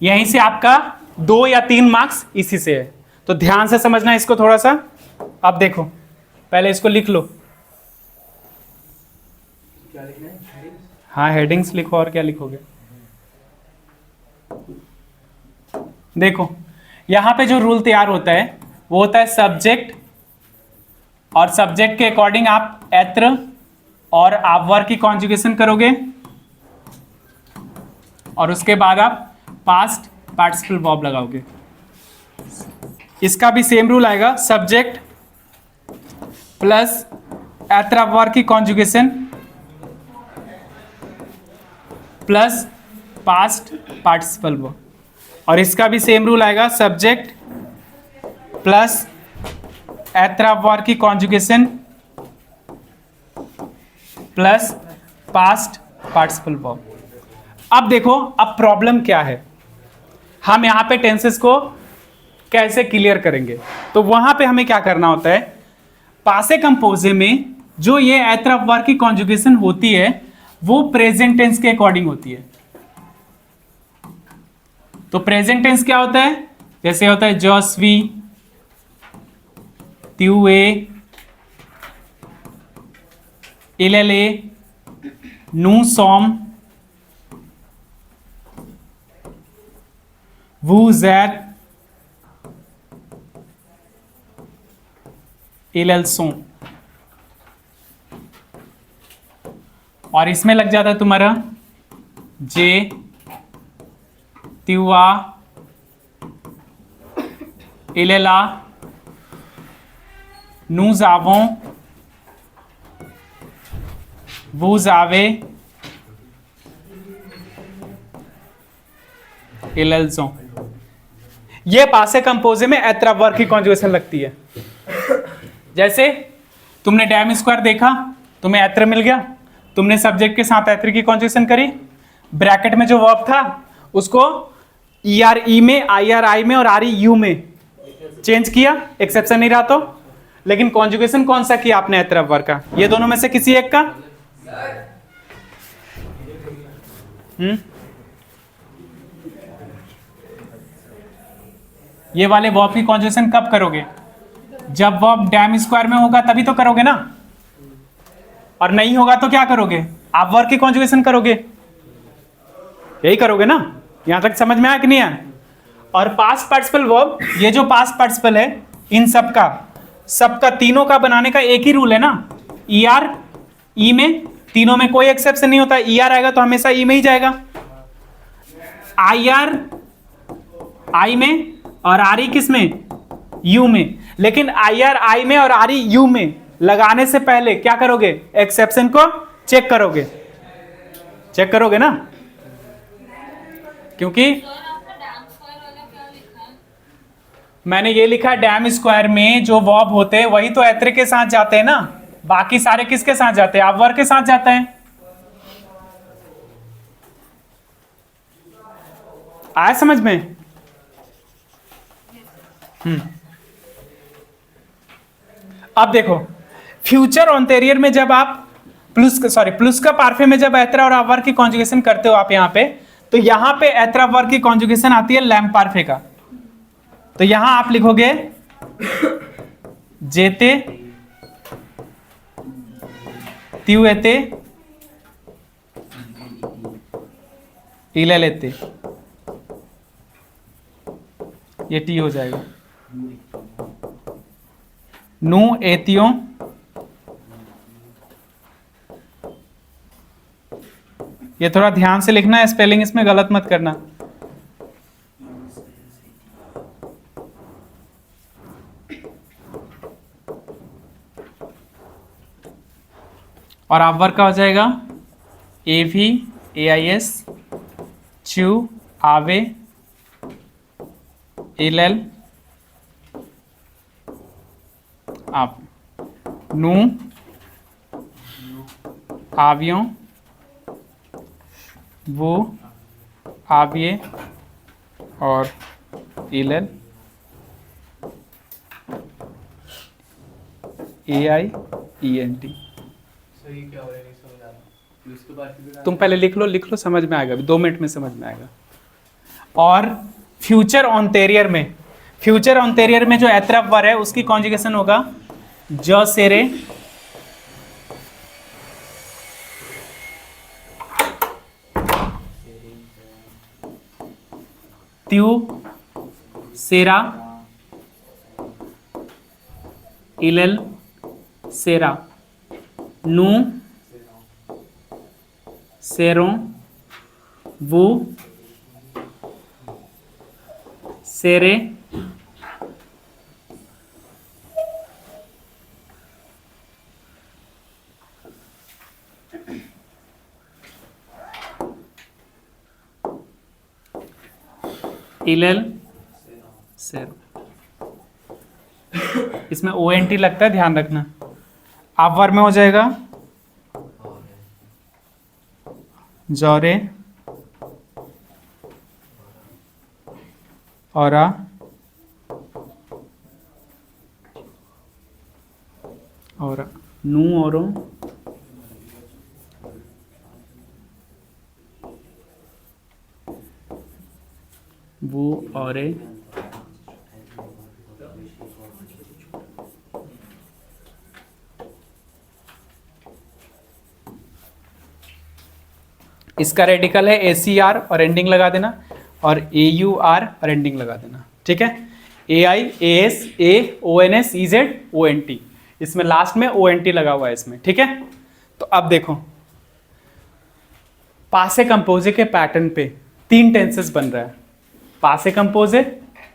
यहीं से आपका 2 या 3 मार्क्स इसी से है, तो ध्यान से समझना इसको थोड़ा सा। अब देखो, पहले इसको लिख लो। क्या लिखना है? हाँ हेडिंग्स लिखो, और क्या लिखोगे? देखो यहां पे जो रूल तैयार होता है वो होता है सब्जेक्ट, और सब्जेक्ट के अकॉर्डिंग आप एत्र और आवर की कॉन्जुगेशन करोगे, और उसके बाद आप पास्ट पार्टिसिपल वर्ब लगाओगे। इसका भी सेम रूल आएगा, सब्जेक्ट प्लस एत्र आवर की conjugation plus past participle verb, और इसका भी सेम रूल आएगा, सब्जेक्ट प्लस एत्र आवर की conjugation plus past participle verb. अब देखो अब प्रॉब्लम क्या है, हम यहां पे टेंसेस को कैसे क्लियर करेंगे? तो वहां पे हमें क्या करना होता है, पासे कंपोजे में जो ये एत्र आवर की कॉन्जुगेशन होती है वो प्रेजेंट टेंस के अकॉर्डिंग होती है। तो प्रेजेंट टेंस क्या होता है? जैसे होता है जस्वी, त्युए, इलेले, नु सॉम, वू जैर, इलेल्सों, और इसमें लग जाता है तुम्हारा जे, त्युआ, इलेला, नु जावों, वो जावे, इलेल्सों। ये पासे कंपोजे में एत्र आवर की कॉन्जुगेशन लगती है। जैसे तुमने डैम स्क्वायर देखा, तुम्हें एत्र मिल गया, तुमने सब्जेक्ट के साथ एत्र की कॉन्जुगेशन करी, ब्रैकेट में जो वर्ब था उसको ER E में, IR I में और RE U में चेंज किया, एक्सेप्शन नहीं रहा तो, लेकिन कॉन्जुगेशन कौन सा किया आपने एत्र आवर का? ये दोनों में से किसी एक का? ये वाले वर्ब की कॉन्जुगेशन कब करोगे? जब वर्ब डैम स्क्वायर में होगा तभी तो करोगे ना, और नहीं होगा तो क्या करोगे? आप वर्ब की कॉन्जुगेशन करोगे, यही करोगे ना। यहां तक समझ में आया कि नहीं आया? और पास्ट पार्टिसिपल वर्ब, ये जो पास्ट पार्टिसिपल है इन सबका तीनों का बनाने का एक ही रूल है ना, ER E में, तीनों में कोई एक्सेप्शन नहीं होता, ER आएगा तो हमेशा E में ही जाएगा, IR I में और RE किस में? U में। लेकिन IR I में और RE U में लगाने से पहले क्या करोगे? एक्सेप्शन को चेक करोगे ना, क्योंकि मैंने ये लिखा डैम स्क्वायर में जो वर्ब होते हैं वही तो एत्र के साथ जाते हैं ना, बाकी सारे किसके साथ जाते हैं? आवर के साथ जाते हैं। आया समझ में? अब देखो फ्यूचर ऑन्टेरियर में जब आप प्लस का पार्फे में जब एत्र और आवर की कॉन्जुगेशन करते हो आप यहां पे, तो यहां पे एत्र आवर की कॉन्जुगेशन आती है लैम्प पार्फे का। तो यहां आप लिखोगे जेते, त्युएते, इलेलेते, ये टी हो जाएगा। नु एतियों, ये थोड़ा ध्यान से लिखना है, स्पेलिंग इसमें गलत मत करना। और आप वर्क का हो जाएगा AV AIS, चू, आवे, इलेल, आप, नू, आवियों, वो, आविये और इलेल, AIENT। तुम पहले लिख लो, समझ में आएगा, 2 मिनट में समझ में आएगा। और फ्यूचर ऑन्टेरियर में जो एत्र आवर है उसकी कॉन्जुगेशन होगा ज सेरे, त्यू सेरा इलेल सेरा नू सेरों वो सेरे इलेल सेरो। इसमें ONT लगता है, ध्यान रखना। आप वर्ब में हो जाएगा जौरे औरा और नू औरों वो औरे इसका रेडिकल है ACR और एंडिंग लगा देना, और AUR और एंडिंग लगा देना, ठीक है। AI AS AONS EZ ONT, इसमें लास्ट में ONT लगा हुआ है इसमें, ठीक है। तो अब देखो पासे कंपोजे के पैटर्न पे 3 टेंसेस बन रहा है, पासे कंपोजे,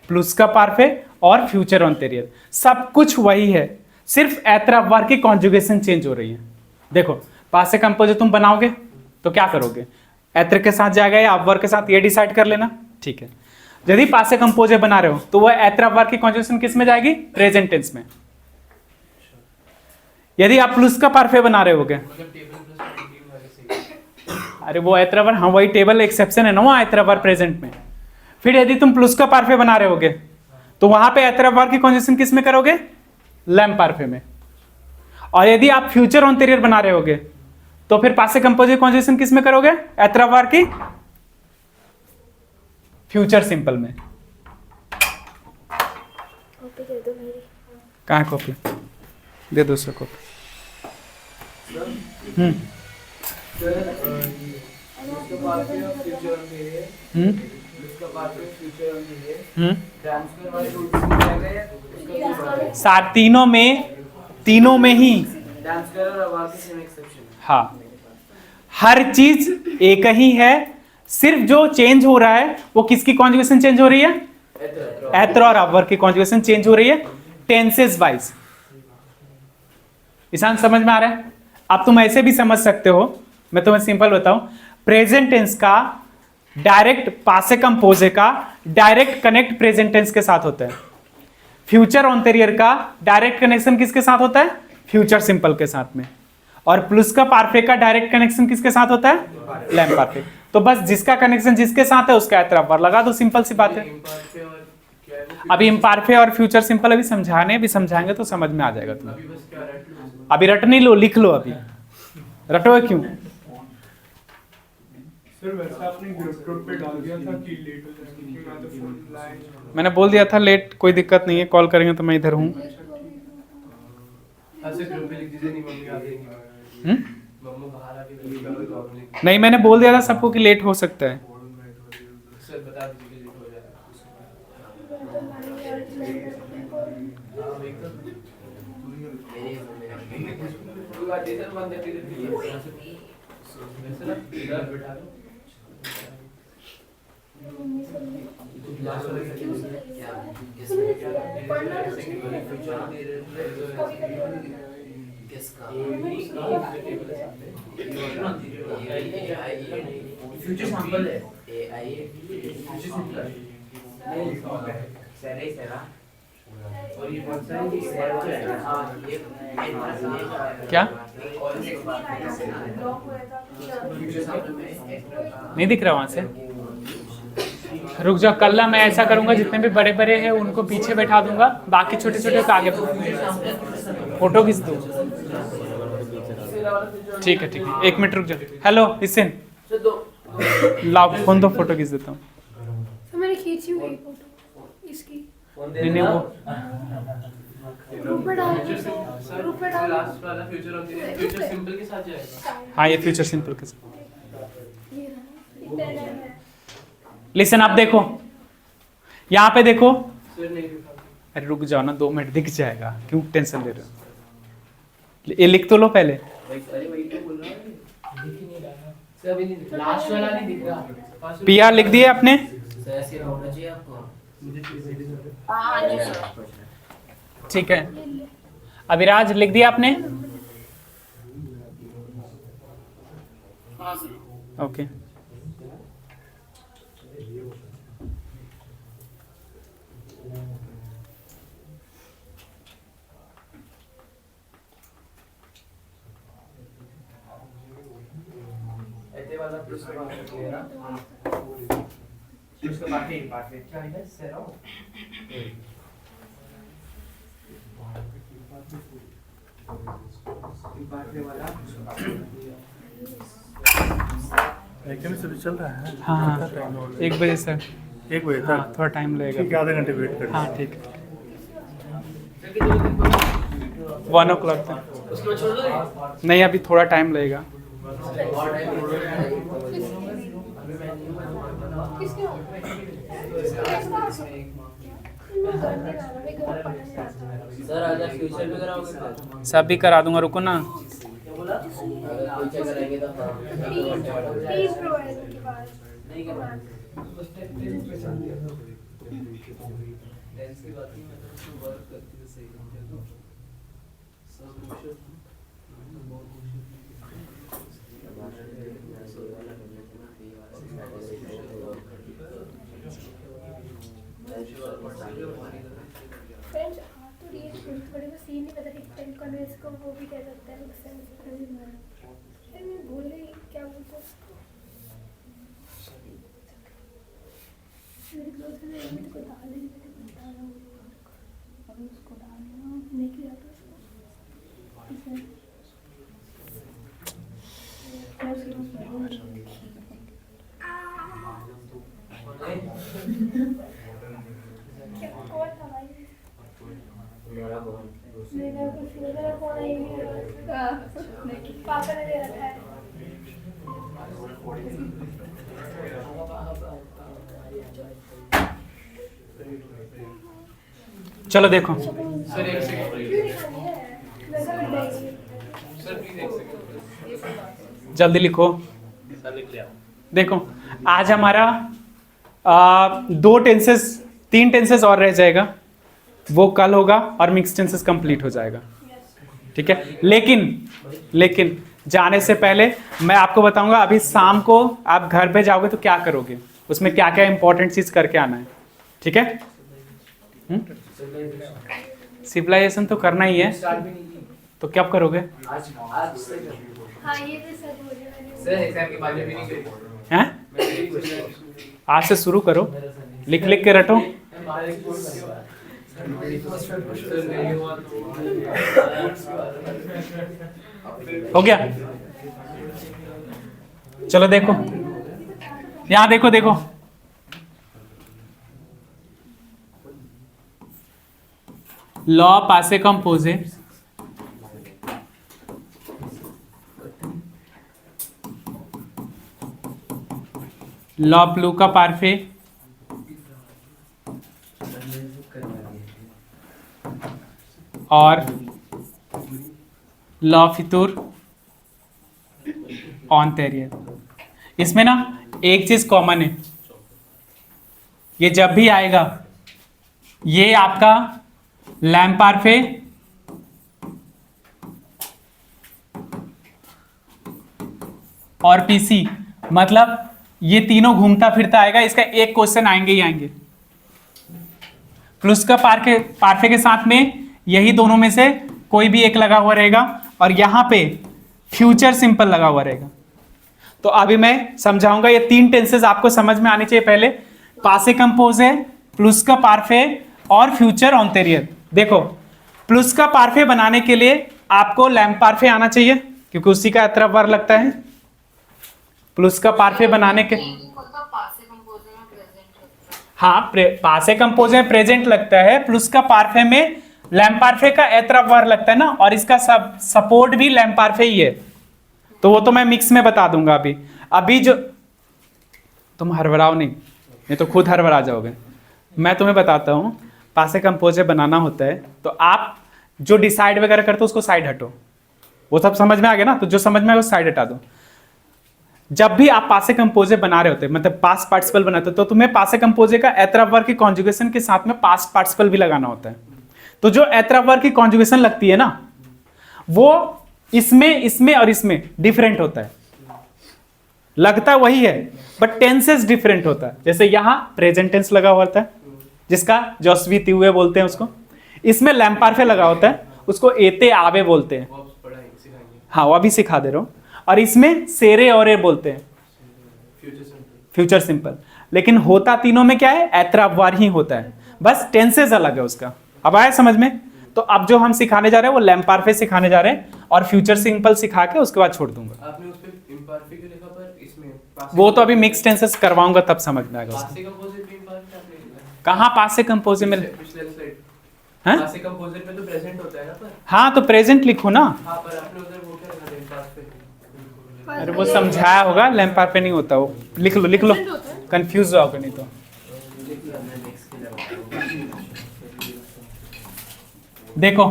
प्लुस्का पारफे और फ्यूचर ऑन्टेरियर। सब कुछ वही है, सिर्फ एत्र वर्ब की कॉन्जुगेशन चेंज हो रही है। देखो पासे कंपोजे तुम बनाओगे तो क्या करोगे, एत्र के साथ जाएगा या वर्ब के साथ, ये डिसाइड कर लेना, ठीक है। यदि पासे कंपोजे बना रहे हो तो वह एत्र वर्ब की कॉन्जुगेशन किस में जाएगी, प्रेजेंट टेंस में। यदि आप प्लुस्का पारफे बना रहे होगे, अरे वो एत्र वर्ब, हाँ वही टेबल एक्सेप्शन है ना वो एत्र वर्ब प्रेजेंट में। फिर यदि तुम प्लुस्का पारफे बना रहे होगे तो वहां पे एत्र वर्ब की कॉन्जुगेशन किस में करोगे, लैम पारफे में। और यदि आप फ्यूचर ऑन्टेरियर बना रहे होगे तो फिर पासे कंपोजिट कॉन्जुगेशन किस में करोगे, एत्र वर्ब की फ्यूचर सिंपल में। कॉपी दे दो मेरी। कहाँ कॉपी दे दो उसको कॉपी। सात तीनों में ही हाँ हर चीज एक ही है, सिर्फ जो चेंज हो रहा है वो किसकी कॉन्जुगेशन चेंज हो रही है, एत्र और अवर की कॉन्जुगेशन चेंज हो रही है टेंसेस वाइज। ईशान समझ में आ रहा है। अब तुम ऐसे भी समझ सकते हो, मैं तुम्हें सिंपल बताऊं, प्रेजेंट टेंस का डायरेक्ट पासे कंपोजे का डायरेक्ट कनेक्ट प्रेजेंट टेंस के साथ होता है। फ्यूचर ऑन्टेरियर का डायरेक्ट कनेक्शन किसके साथ होता है, फ्यूचर सिंपल के साथ में। और प्लुस्का पारफे का डायरेक्ट कनेक्शन किसके साथ होता है, लैम पारफे। तो बस जिसका कनेक्शन जिसके साथ है उसका एत्र पर लगा दो, सिंपल सी बात है। अभी इम्पारफे और फ्यूचर सिंपल अभी समझाएंगे तो समझ में आ जाएगा तुम्हें। अभी रट नहीं लो, लिख लो, अभी रटोगे क्यों। सर वैसे आपने ग्रुप पे डाल दिया था कि लेट हो जाएगी, क्योंकि मैं तो फोन लाइन मैंने बोल दिया था लेट, कोई दिक्कत नहीं है, कॉल करेंगे तो मैं इधर हूँ। ऐसे ग्रुप पे लिख दीजिए, नहीं मम्मी आ जाएगी, मम्मी बाहर आके लिख। नहीं मैंने बोल दिया था सबको कि लेट हो सकता है। सर बता दीजिए लेट हो जाएगा। कोई बात नहीं सर, बंद करके दीजिए वैसे ना इधर बैठा दो। लास्ट वाले क्या फ्यूचर सैंपल है और ये कौन सा है, क्या नहीं दिख रहा वहां से, रुक जाओ। कल ना मैं ऐसा करूंगा, जितने भी बड़े बड़े हैं उनको पीछे बैठा दूंगा, बाकी छोटे छोटे को आगे फोटो खींच दो। ठीक है ठीक है, 1 मिनट रुक जाओ। हेलो हिस्सेन, लाओ फोन दो, फोटो खींच देता हूँ। तो मैंने खींची हुई फोटो इसकी। नहीं वो ग्रुप पे डाल दो, ग्रुप पे डाल दो। लास्ट वाला फ्यूचर होती है, फ्यूचर सिंपल के साथ जाएगा। हाँ ये फ्यूचर सिंपल के साथ। ये रहा। लिसन आप देखो, यहाँ पे देखो, सर नहीं दिखा। अरे रुक जाओ ना 2 मिनट, दिख जाएगा, क्यों टेंशन ले रहे हो। ये लिख तो लो पहले। अरे वही तो बोल रहा है, दिख ही नहीं रहा सर, अभी नहीं दिख रहा। लास्ट वाला नहीं दिख रहा। PR लिख दिए आपने? सर ऐसे होना चाहिए आपको। हाँ जी सर। ठीक है, अभिराज लिख दिया आपने? हाँ सर। ओके। ऐसे वाला प्लस का बात कर लेना। प्लस का बाकी क्या है सर? बाकी वाला एकदम से चल रहा है। हाँ 1 बजे सर। 1 बजे हाँ तक थोड़ा टाइम लगेगा। ठीक है, आधे घंटे वेट कर। हाँ ठीक है, सर कितने दिन बाद 1 o'clock तक। उसके बाद छोड़ दोगे? नहीं अभी थोड़ा टाइम लगेगा। किसके हो? सर आज फ्यूचर में कराओगे सर? सब भी करा दूंगा, रुको ना। फ्यूचर कराएंगे तो प्लीज प्रोवाइड उनके पास। नहीं करवाएंगे। डांस की बात ही मैं तो वर्क करती हूँ सही समझे तो सब कुछ फ्रेंड्स हाँ तो ये थोड़ी वो सीन नहीं पता कि पेन कॉन्वेंस को वो भी कह सकते हैं उससे मैं भूल गई क्या बोलते हैं उसको। मेरे क्लोज में मेरे को डाल देने के लिए बता रहा हूँ, अभी उसको डालना नहीं किया था कौन था भाई? मेरा कुछ मेरा फोन आई नहीं, पापा ने दे रखा है। चलो देखो, सर एक सेकंड क्यों दिखानी है? वैसा लग जाएगी। सर प्लीज एक सेकंड जल्दी लिखो। सर लिख लिया। देखो आज हमारा 2 टेंसेस 3 टेंसेस और रह जाएगा, वो कल होगा और मिक्स टेंसेस कंप्लीट हो जाएगा। ठीक है, लेकिन जाने से पहले मैं आपको बताऊंगा अभी शाम को आप घर पे जाओगे तो क्या करोगे, उसमें क्या क्या इंपॉर्टेंट चीज करके आना है। ठीक है, सिविलाइजेशन तो करना ही है, स्टार्ट भी नहीं की तो क्या करोगे? आज से हाँ ये तो सच बोल रहे मैंने। सर एग्जाम के बाद भी नहीं करी हैं? मैं भी क्वेश्चन आज से शुरू करो, लिख लिख के रटो। मैं बाहर एक्सपोर्ट करूंगा सर मेरी फर्स्ट क्वेश्चन नहीं हुआ हो गया? चलो देखो, यहां देखो लॉ पासे कंपोजे लॉ प्लू का पार्फे और लॉ फितूर ऑन तेरियर। इसमें ना एक चीज कॉमन है, ये जब भी आएगा ये आपका लैम्पार्फे और पीसी, मतलब ये तीनों घूमता फिरता आएगा, इसका एक क्वेश्चन आएंगे ही आएंगे। प्लस का पार्फे के साथ में यही दोनों में से कोई भी एक लगा हुआ रहेगा और यहां पे फ्यूचर सिंपल लगा हुआ रहेगा। तो अभी मैं समझाऊंगा, ये 3 टेंसेस आपको समझ में आने चाहिए। पहले पासे कंपोजे, प्लस का पार्फे और फ्यूचर ऑन्टेरियर। देखो प्लस का पार्फे बनाने के लिए आपको लैम्प पार्फे आना चाहिए क्योंकि उसी का तरफ वर्ग लगता है। प्लस का पार्फे बनाने के पासे कंपोजर में प्रेजेंट लगता है। हाँ पासे कंपोज में प्रेजेंट लगता है, प्लस का पार्फे में लैम्प पार्फे का ए तरफ वर्ग लगता है ना, और इसका सब सपोर्ट भी लैम्प पार्फे ही है। तो वो तो मैं मिक्स में बता दूंगा। अभी जो तुम हड़बड़ाओ नहीं, ये तो खुद हड़बड़ा जाओगे। मैं तुम्हें बताता हूँ, पासे कंपोजे बनाना होता है तो आप जो डिसाइड वगैरह करते हो उसको साइड हटो, वो सब समझ में आ गया ना, तो जो समझ में आएगा वो साइड हटा दो। जब भी आप पासे कंपोजे बना रहे होते हैं, मतलब पास्ट पार्टिसिपल बनाते हो, तो तुम्हें पासे कंपोजे का एतराब वर्ग की कॉन्जुगेशन के साथ में पास्ट पार्टिसिपल भी लगाना होता है। तो जो एतराब वर्ग की कॉन्जुगेशन लगती है ना, वो इसमें और इसमें डिफरेंट होता है, लगता वही है बट टेंसेस डिफरेंट होता है। जैसे यहाँ प्रेजेंट टेंस लगा हुआ होता है जिसका जस्वी तिवे बोलते हैं उसको, इसमें लैम्पार्फे लगा होता है उसको एते आवे बोलते हैं, हाँ वो अभी सिखा दे रहा हूँ। और इसमें सेरे और बोलते हैं फ्यूचर सिंपल, लेकिन होता तीनों में क्या है, एतराबवार ही होता है, बस टेंसेस अलग है उसका। अब आया समझ में? तो अब जो हम सिखाने जा रहे हैं वो लैम्पार्फे सिखाने जा रहे हैं और फ्यूचर सिंपल सिखा के उसके बाद छोड़ दूंगा। आपने उस पे इम्परफेक्ट क्यों लिखा, पर इसमें वो तो अभी मिक्स टेंसेस करवाऊंगा तब समझ में आएगा उसको। पासे कंपोजिट में इम्परफेक्ट आपने लिखा कहाँ पासे कंपोजे में? पिछले स्लाइड हैं? पासे कंपोजिट में तो प्रेजेंट होता है ना, पर हाँ तो प्रेजेंट लिखो ना। हाँ पर आपने उधर वो क्या लिखा था, इम्परफेक्ट। अरे वो समझाया होगा, लैम्पार्फे नहीं होता वो, लिख लो कंफ्यूज होगा नहीं तो। देखो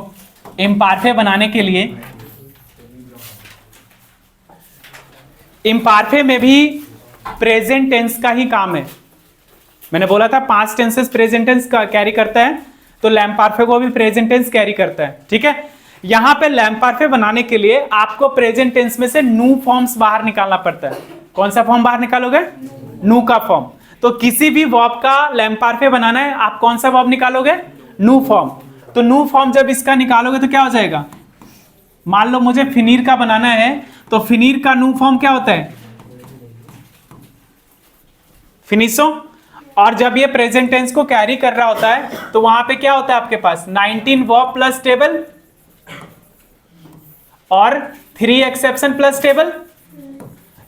इम्पार्फे बनाने के लिए, इम्पार्फे में भी प्रेजेंट टेंस का ही काम है। मैंने बोला था 5 टेंसेस प्रेजेंट टेंस का कैरी करता है, तो लैम्पार्फे को भी प्रेजेंट टेंस कैरी करता है, ठीक है। यहां पे लैम्पार्फे बनाने के लिए आपको प्रेजेंट टेंस में से नू फॉर्म्स बाहर निकालना पड़ता है। कौन सा फॉर्म बाहर निकालोगे? नू का फॉर्म। तो किसी भी वर्ब का लैम्पार्फे बनाना है, आप कौन सा वर्ब निकालोगे? नू फॉर्म। तो नू फॉर्म जब इसका निकालोगे तो क्या हो जाएगा? मान लो मुझे फिनीर का बनाना है, तो फिनीर का नू फॉर्म क्या होता है? फिनिशो। और जब ये प्रेजेंट टेंस को कैरी कर रहा होता है तो वहां पे क्या होता है आपके पास? 19 वर्ब प्लस टेबल और 3 एक्सेप्शन प्लस टेबल।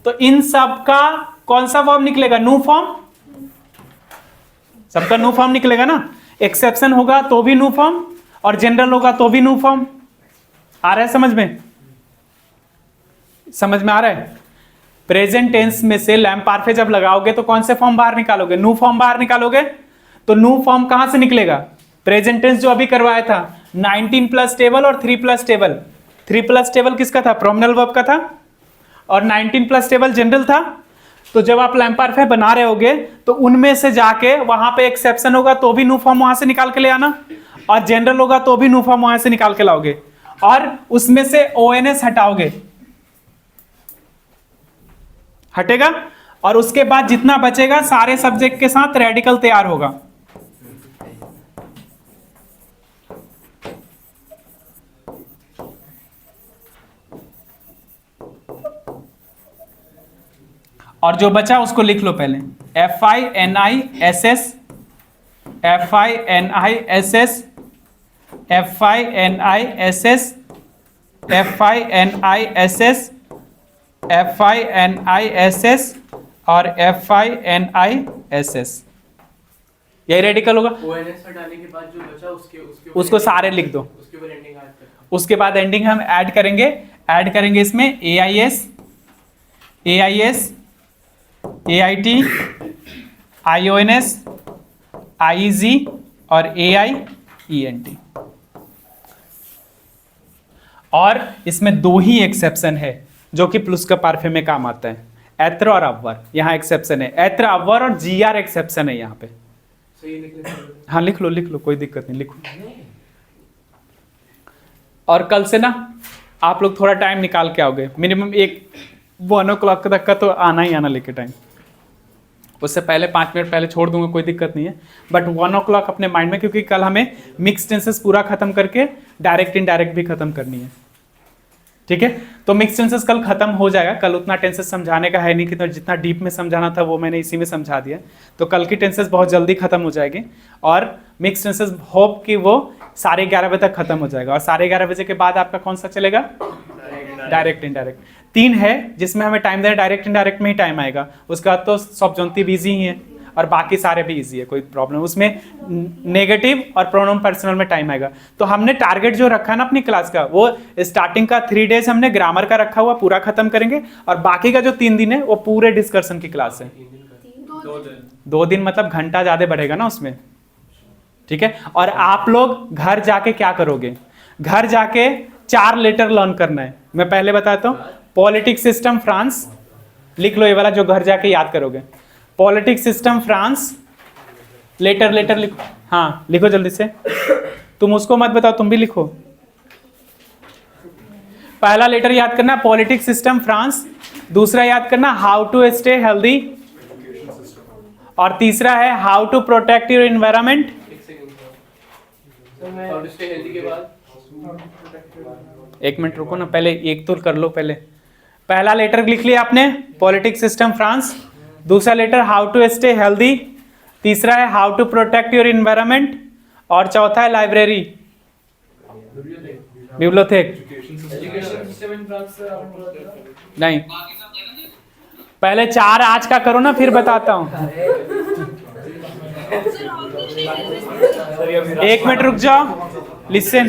तो इन सब का कौन सा वर्ब निकलेगा? नू फॉर्म। सबका नू फॉर्म निकलेगा ना। एक्सेप्शन होगा तो भी नू फॉर्म और जनरल होगा तो भी नू फॉर्म। आ रहा है समझ में? समझ में आ रहा है? प्रेजेंट टेंस में से लैम्पार्फे जब लगाओगे तो कौन से फॉर्म बाहर निकालोगे? नू फॉर्म बाहर निकालोगे। तो नू फॉर्म कहां से निकलेगा? प्रेजेंट टेंस जो अभी करवाया था 19 प्लस टेबल और 3 प्लस टेबल। 3 प्लस टेबल किसका था? प्रोमिनल वर्ब का था। और 19 प्लस टेबल जनरल था। तो जब आप लैम्पार्फे बना रहे होगे तो उनमें से जाके वहां पे एक्सेप्शन होगा तो भी नू फॉर्म वहां से निकाल के ले आना, और जनरल होगा तो भी नू फॉर्म वहां से निकाल के लाओगे, और उसमें से ओएनएस हटाओगे, हटेगा, और उसके बाद जितना बचेगा सारे सब्जेक्ट के साथ रेडिकल तैयार होगा। और जो बचा उसको लिख लो पहले। FINISS FINISS FINISS FINISS FINISS और FINISS, यही रेडिकल होगा। ओएनएस हटाने के बाद जो बचा उसको सारे लिख दो। उसके ऊपर एंडिंग ऐड करते हैं। उसके बाद एंडिंग हम ऐड करेंगे इसमें AIS AIS AIT IONS IEG और AIENT। और इसमें 2 ही एक्सेप्शन है जो कि प्लस का पार्फे में काम आता है, एत्र और अव्वर। यहाँ एक्सेप्शन है, एत्र अव्वर और GR एक्सेप्शन है यहाँ पे। सही लिखने से हाँ लिख लो कोई दिक्कत नहीं, लिखो। और कल से ना आप लोग थोड़ा टाइम निकाल के आओगे, मिनिमम 1 o'clock तक का तो आना ही आना लेके टाइम। उससे पहले 5 मिनट पहले छोड़ दूंगा, कोई दिक्कत नहीं है, बट 1 o'clock अपने माइंड में, क्योंकि कल हमें मिक्स टेंसेस पूरा खत्म करके डायरेक्ट इनडायरेक्ट भी खत्म करनी है, ठीक है। तो मिक्स टेंसेस कल खत्म हो जाएगा। कल उतना टेंसेस समझाने का है नहीं कि तो जितना डीप में समझाना था वो मैंने इसी में समझा दिया। तो कल की टेंसेस बहुत जल्दी खत्म हो जाएगी और मिक्स टेंसेस होप कि वो 11:30 बजे तक खत्म हो जाएगा। और 11:30 बजे के बाद आपका कौन सा चलेगा? Direct indirect. 3 है जिसमें हमें टाइम देना, डायरेक्ट इनडायरेक्ट में ही टाइम आएगा। उसके बाद तो सब जनती भी ईजी ही है और बाकी सारे भी इजी है, कोई प्रॉब्लम। उसमें नेगेटिव और प्रोनाउन पर्सनल में टाइम आएगा। तो हमने टारगेट जो रखा ना अपनी क्लास का, वो स्टार्टिंग का 3 days हमने ग्रामर का रखा हुआ पूरा खत्म करेंगे, और बाकी का जो 3 दिन है वो पूरे डिस्कशन की क्लास है। 2 दिन मतलब घंटा ज्यादा बढ़ेगा ना उसमें, ठीक है। और आप लोग घर जाके क्या करोगे, घर जाके 4 लेटर लर्न करना है। मैं पहले बताता हूँ, पॉलिटिक्स सिस्टम फ्रांस, लिख लो ये वाला जो घर जाके याद करोगे। पॉलिटिक्स सिस्टम फ्रांस, लेटर लिखो, हाँ लिखो जल्दी से। तुम उसको मत बताओ, तुम भी लिखो। पहला लेटर याद करना पॉलिटिक्स सिस्टम फ्रांस, दूसरा याद करना हाउ टू स्टे हेल्दी, और तीसरा है how to protect your environment. How to stay healthy के बाद एक मिनट रुको ना, पहले एक तो कर लो पहले। पहला लेटर लिख लिया आपने पॉलिटिक्स सिस्टम फ्रांस, दूसरा letter how to stay healthy, तीसरा है how to protect your environment, और चौथा है लाइब्रेरी, बिब्लियोथेक। एजुकेशन सिस्टम इन फ्रांस से आपने बोला था। नहीं, पहले 4 आज का करो ना, फिर बताता हूँ। एक मिनट रुक जाओ, लिसन।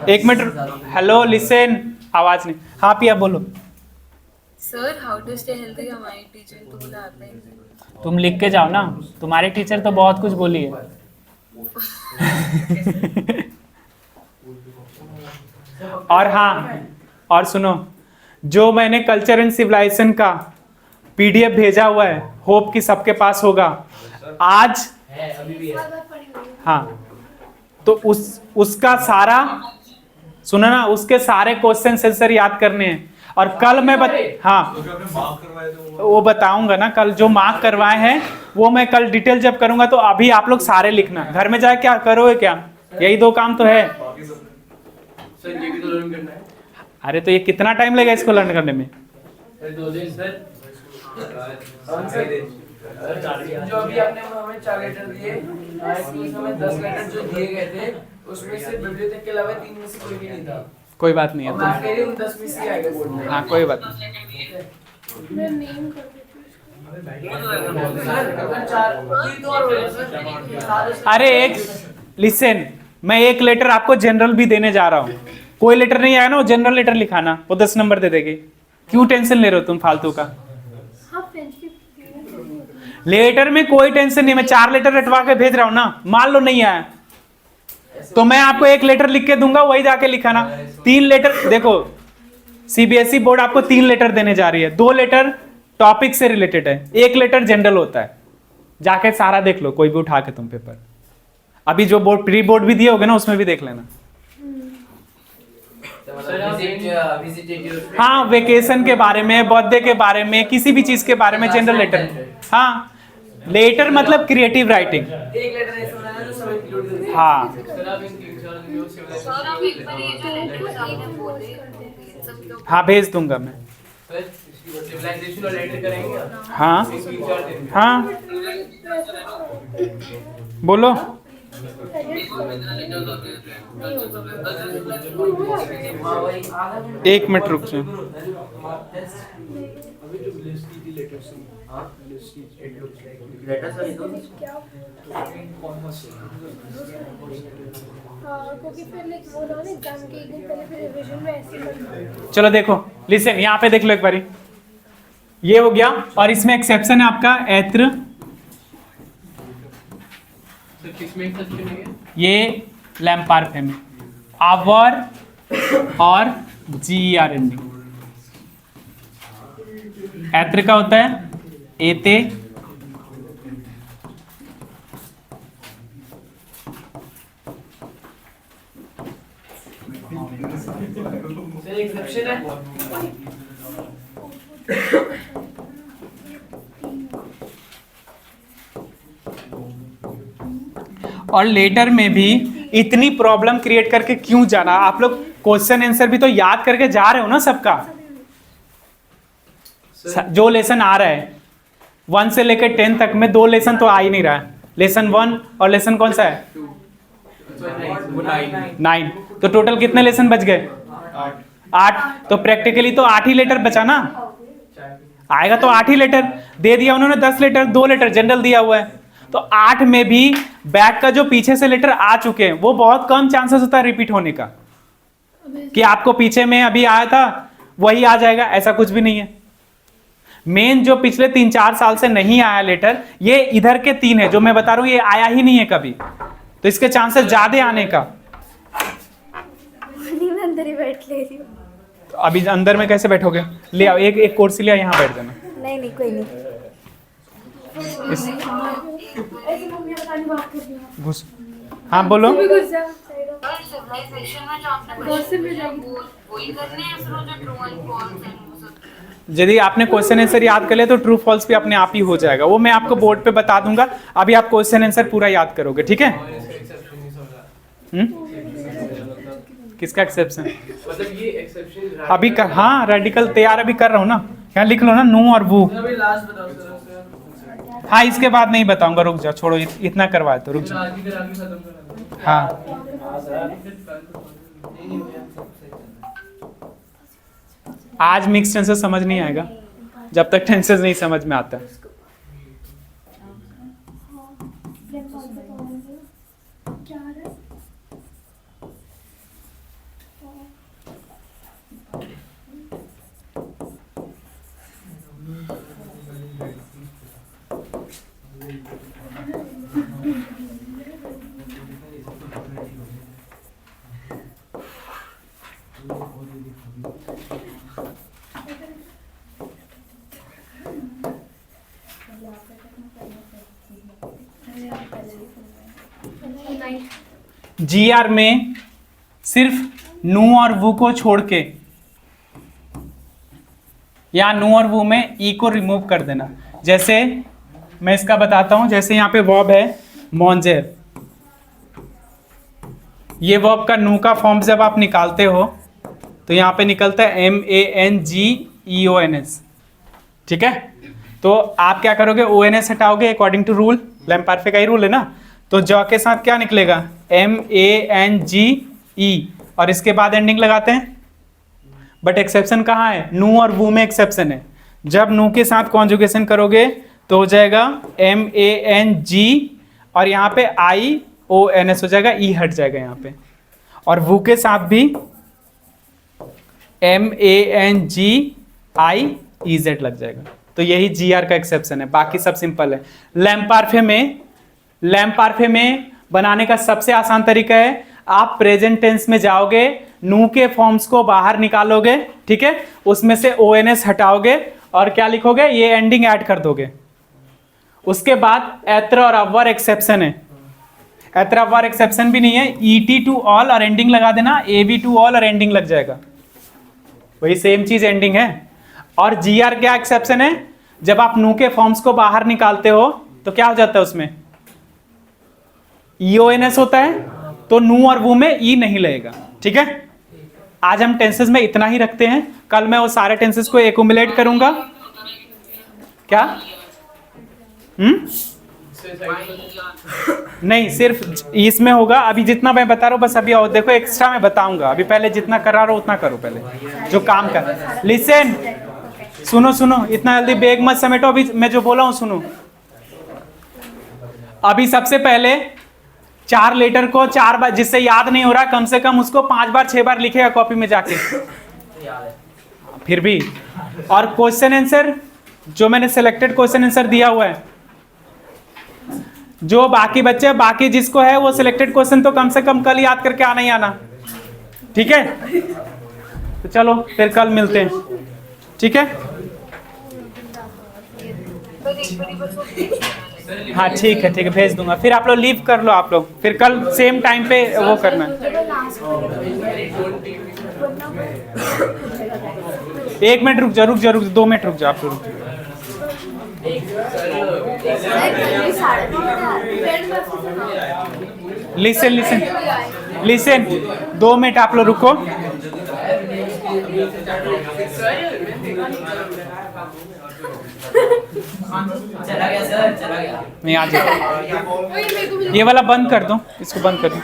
एक मिनट, हेलो लिसन, आवाज नहीं। हाँ पिया बोलो। Sir how to stay healthy हमारी टीचर तो बोला आता ही नहीं। तुम लिख के जाओ ना, तुम्हारी टीचर तो बहुत कुछ बोली है। और हाँ, और सुनो, जो मैंने कल्चर एंड सिविलाइजेशन का पीडीएफ भेजा हुआ है, होप कि सबके पास होगा आज। हाँ, तो उसका सारा सुनो ना, उसके सारे क्वेश्चन आंसर याद करने हैं। और कल मैं हाँ वो बताऊंगा ना, कल जो मार्क करवाए हैं वो मैं कल डिटेल जब करूंगा। तो अभी आप लोग सारे लिखना, घर में जाके क्या करोगे, क्या यही 2 काम तो है। सर ये भी तो लर्न करना है। अरे तो ये कितना टाइम लगेगा इसको लर्न करने में? सर 2 दिन सर। जो अभी आपने हमें 4 लेटर दिए, हमें 10 लेटर जो दिए गए थे उसमें से बिब्लियोथेक के अलावा 3 में से कोई भी नहीं था। कोई बात नहीं है, मैं कह रही हूँ 10 में से आएगा बोर्ड में। हाँ कोई बात नहीं। मैं नेम कर देती हूँ इसको। अरे एक लिसन, मैं एक लेटर आपको जनरल भी देने जा रहा हूँ। कोई लेटर नहीं आया ना, वो जनरल लेटर लिखाना, वो 10 नंबर दे देगी। क्यों टेंशन ले रहे हो तुम फालतू का? हाँ पेन की लेटर में कोई टेंशन नहीं, मैं 4 लेटर रटवा के भेज रहा हूँ ना। मान लो नहीं आया तो मैं आपको 1 लेटर लिख के दूंगा, वही जाके लिखाना। 3 लेटर, देखो सीबीएसई बोर्ड आपको 3 लेटर देने जा रही है। 2 लेटर टॉपिक से रिलेटेड है, 1 लेटर जनरल होता है। जाके सारा देख लो, कोई भी उठा के तुम पेपर। अभी जो बोर्ड प्री बोर्ड भी दिए होगे ना, उसमें भी देख लेना। हाँ, वेकेशन के बारे में, बर्थडे के बारे में, किसी भी चीज के बारे में जनरल लेटर। हाँ, लेटर मतलब क्रिएटिव राइटिंग। एक लेटर ऐसा बनाना जो सब इंक्लूड कर दे। हाँ सर आप इन 3 साल जो सर आप एक बार ये जो लेटर्स आपने बोले सब लोग हाँ भेज दूंगा मैं। सर सिविलाइजेशन और लेटर करेंगे। हाँ 3-4 दिन। हाँ बोलो। एक मिनट रुक जाओ। क्योंकि फिर लाइक वो ना एग्जाम के एक दिन पहले फिर रिवीजन में ऐसे करना। चलो देखो, लिसन यहाँ पे देख लो एक बारी। ये हो गया, और इसमें एक्सेप्शन है आपका ऐत्र। सर किसमें एक्सेप्शन है? ये लैम्पार्थ में आवर और GERND। ऐत्र का होता है एते, सर एक्सेप्शन है। और लेटर में भी इतनी प्रॉब्लम क्रिएट करके क्यों जाना? आप लोग क्वेश्चन आंसर भी तो याद करके जा रहे हो ना सबका। जो लेसन आ रहा है 1 से लेकर 10 तक में 2 लेसन तो आ ही नहीं रहा है। लेसन 1 और लेसन कौन सा है? 9। तो टोटल कितने लेसन बच गए? 8। तो प्रैक्टिकली तो 8 ही लेटर बचा ना। आएगा तो 8 ही लेटर दे दिया उन्होंने। 10 लेटर, 2 लेटर जनरल दिया हुआ है। तो 8 में भी बैक का जो पीछे से लेटर आ चुके हैं वो बहुत कम चांसेस होता है रिपीट होने का, कि आपको पीछे में अभी आया था वही आ जाएगा, ऐसा कुछ भी नहीं है। मेन जो पिछले 3-4 साल से नहीं आया लेटर, ये इधर के 3 है जो मैं बता रहा हूँ, ये आया ही नहीं है कभी, तो इसके चांसेस ज्यादा आने का। मैं अंदर ही बैठ ले रही हूँ। तो अभी अंदर में कैसे बैठोगे? ले आओ, एक कुर्सी ले आओ, यहाँ बैठ जाना। नहीं नहीं कोई नहीं। इस ऐसे मम्मी बतानी बात कर रही है। घुस, हाँ बोलो। और सिविलाइजेशन में जो आपने क्वेश्चन पूछा वो वही करने हैं, फिर वो जो ट्रू एंड फॉल्स है वो सब। यदि आपने क्वेश्चन आंसर याद कर लिया तो ट्रू फॉल्स भी अपने आप ही हो जाएगा, वो मैं आपको बोर्ड पे बता दूंगा। अभी आप क्वेश्चन आंसर पूरा याद करोगे, ठीक है? किसका एक्सेप्शन? मतलब ये एक्सेप्शन अभी कर, हाँ रेडिकल तैयार अभी कर रहा हूँ ना, यहाँ लिख लो ना नो और वो। अभी लास्ट बताओ सर। हाँ इसके बाद नहीं बताऊंगा, रुक जाओ, छोड़ो इतना करवाए तो रुक जाओ। आज की खत्म करना। हाँ आज मिक्स टेंसें समझ नहीं आएगा जब तक टेंसेस नहीं समझ में आता। क्या है? जीआर में सिर्फ नू और वू को छोड़ के, या नू और वू में ई को रिमूव कर देना। जैसे मैं इसका बताता हूं, जैसे यहाँ पे वर्ब है मॉन्जेर, ये वर्ब का नू का फॉर्म जब आप निकालते हो तो यहाँ पे निकलता है MANGEONS, ठीक है? तो आप क्या करोगे, ONS हटाओगे अकॉर्डिंग टू रूल, लैम्पार्फे का ही रूल है ना, तो ज के साथ क्या निकलेगा MANGE, और इसके बाद एंडिंग लगाते हैं। बट एक्सेप्शन कहाँ है? नू और वू में एक्सेप्शन है। जब नू के साथ कॉन्जुगेशन करोगे तो हो जाएगा MANG और यहाँ पे IONS हो जाएगा, ई हट जाएगा यहाँ पे, और वू के साथ भी MANGIEZ लग जाएगा। तो यही GR का एक्सेप्शन है, बाकी सब सिंपल है। लैम्पार्फे में बनाने का सबसे आसान तरीका है, आप प्रेजेंट टेंस में जाओगे, नू के फॉर्म्स को बाहर निकालोगे, ठीक है? उसमें से ONS हटाओगे और क्या लिखोगे, ये एंडिंग ऐड कर दोगे। उसके बाद एत्र और अवर एक्सेप्शन है, एत्र अवर एक्सेप्शन भी नहीं है, ET टू ऑल और एंडिंग लगा देना, AV टू ऑल और एंडिंग लग जाएगा, वही सेम चीज एंडिंग है। और GR क्या एक्सेप्शन है? जब आप नू के फॉर्म्स को बाहर निकालते हो तो क्या हो जाता है, उसमें EONS होता है, तो नू और वू में ई नहीं लगेगा, ठीक है? आज हम टेंसेस में इतना ही रखते हैं, कल मैं वो सारे टेंसेस को एक्युमुलेट करूंगा। क्या? नहीं, सिर्फ इसमें होगा। अभी जितना मैं बता रहा हूँ बस अभी और देखो, एक्स्ट्रा मैं बताऊंगा, अभी पहले जितना करा रहा हूँ उतना करो, पहले जो काम कर। लिसन, सुनो सुनो, इतना जल्दी बैग मत समेटो, अभी मैं जो बोला हूँ सुनो। अभी सबसे पहले 4 लेटर को 4 बार, जिससे याद नहीं हो रहा कम से कम उसको 5 बार 6 बार लिखेगा कॉपी में जाके, फिर भी। और क्वेश्चन आंसर जो मैंने सिलेक्टेड क्वेश्चन आंसर दिया हुआ है, जो बाकी बच्चे, बाकी जिसको है वो सिलेक्टेड क्वेश्चन तो कम से कम कल याद करके आना ही आना, ठीक है? तो चलो फिर कल मिलते हैं, ठीक है? हाँ ठीक है, ठीक है, भेज दूंगा। फिर आप लोग लीव कर लो, आप लोग फिर कल सेम टाइम पे वो करना। 1 मिनट रुक जाओ, 2 मिनट रुक जाओ, आप लोग लिसन 2 मिनट आप लोग रुको। चला गया सर, चला गया। नहीं आ जाओ, ये वाला बंद कर दो, इसको बंद कर दो।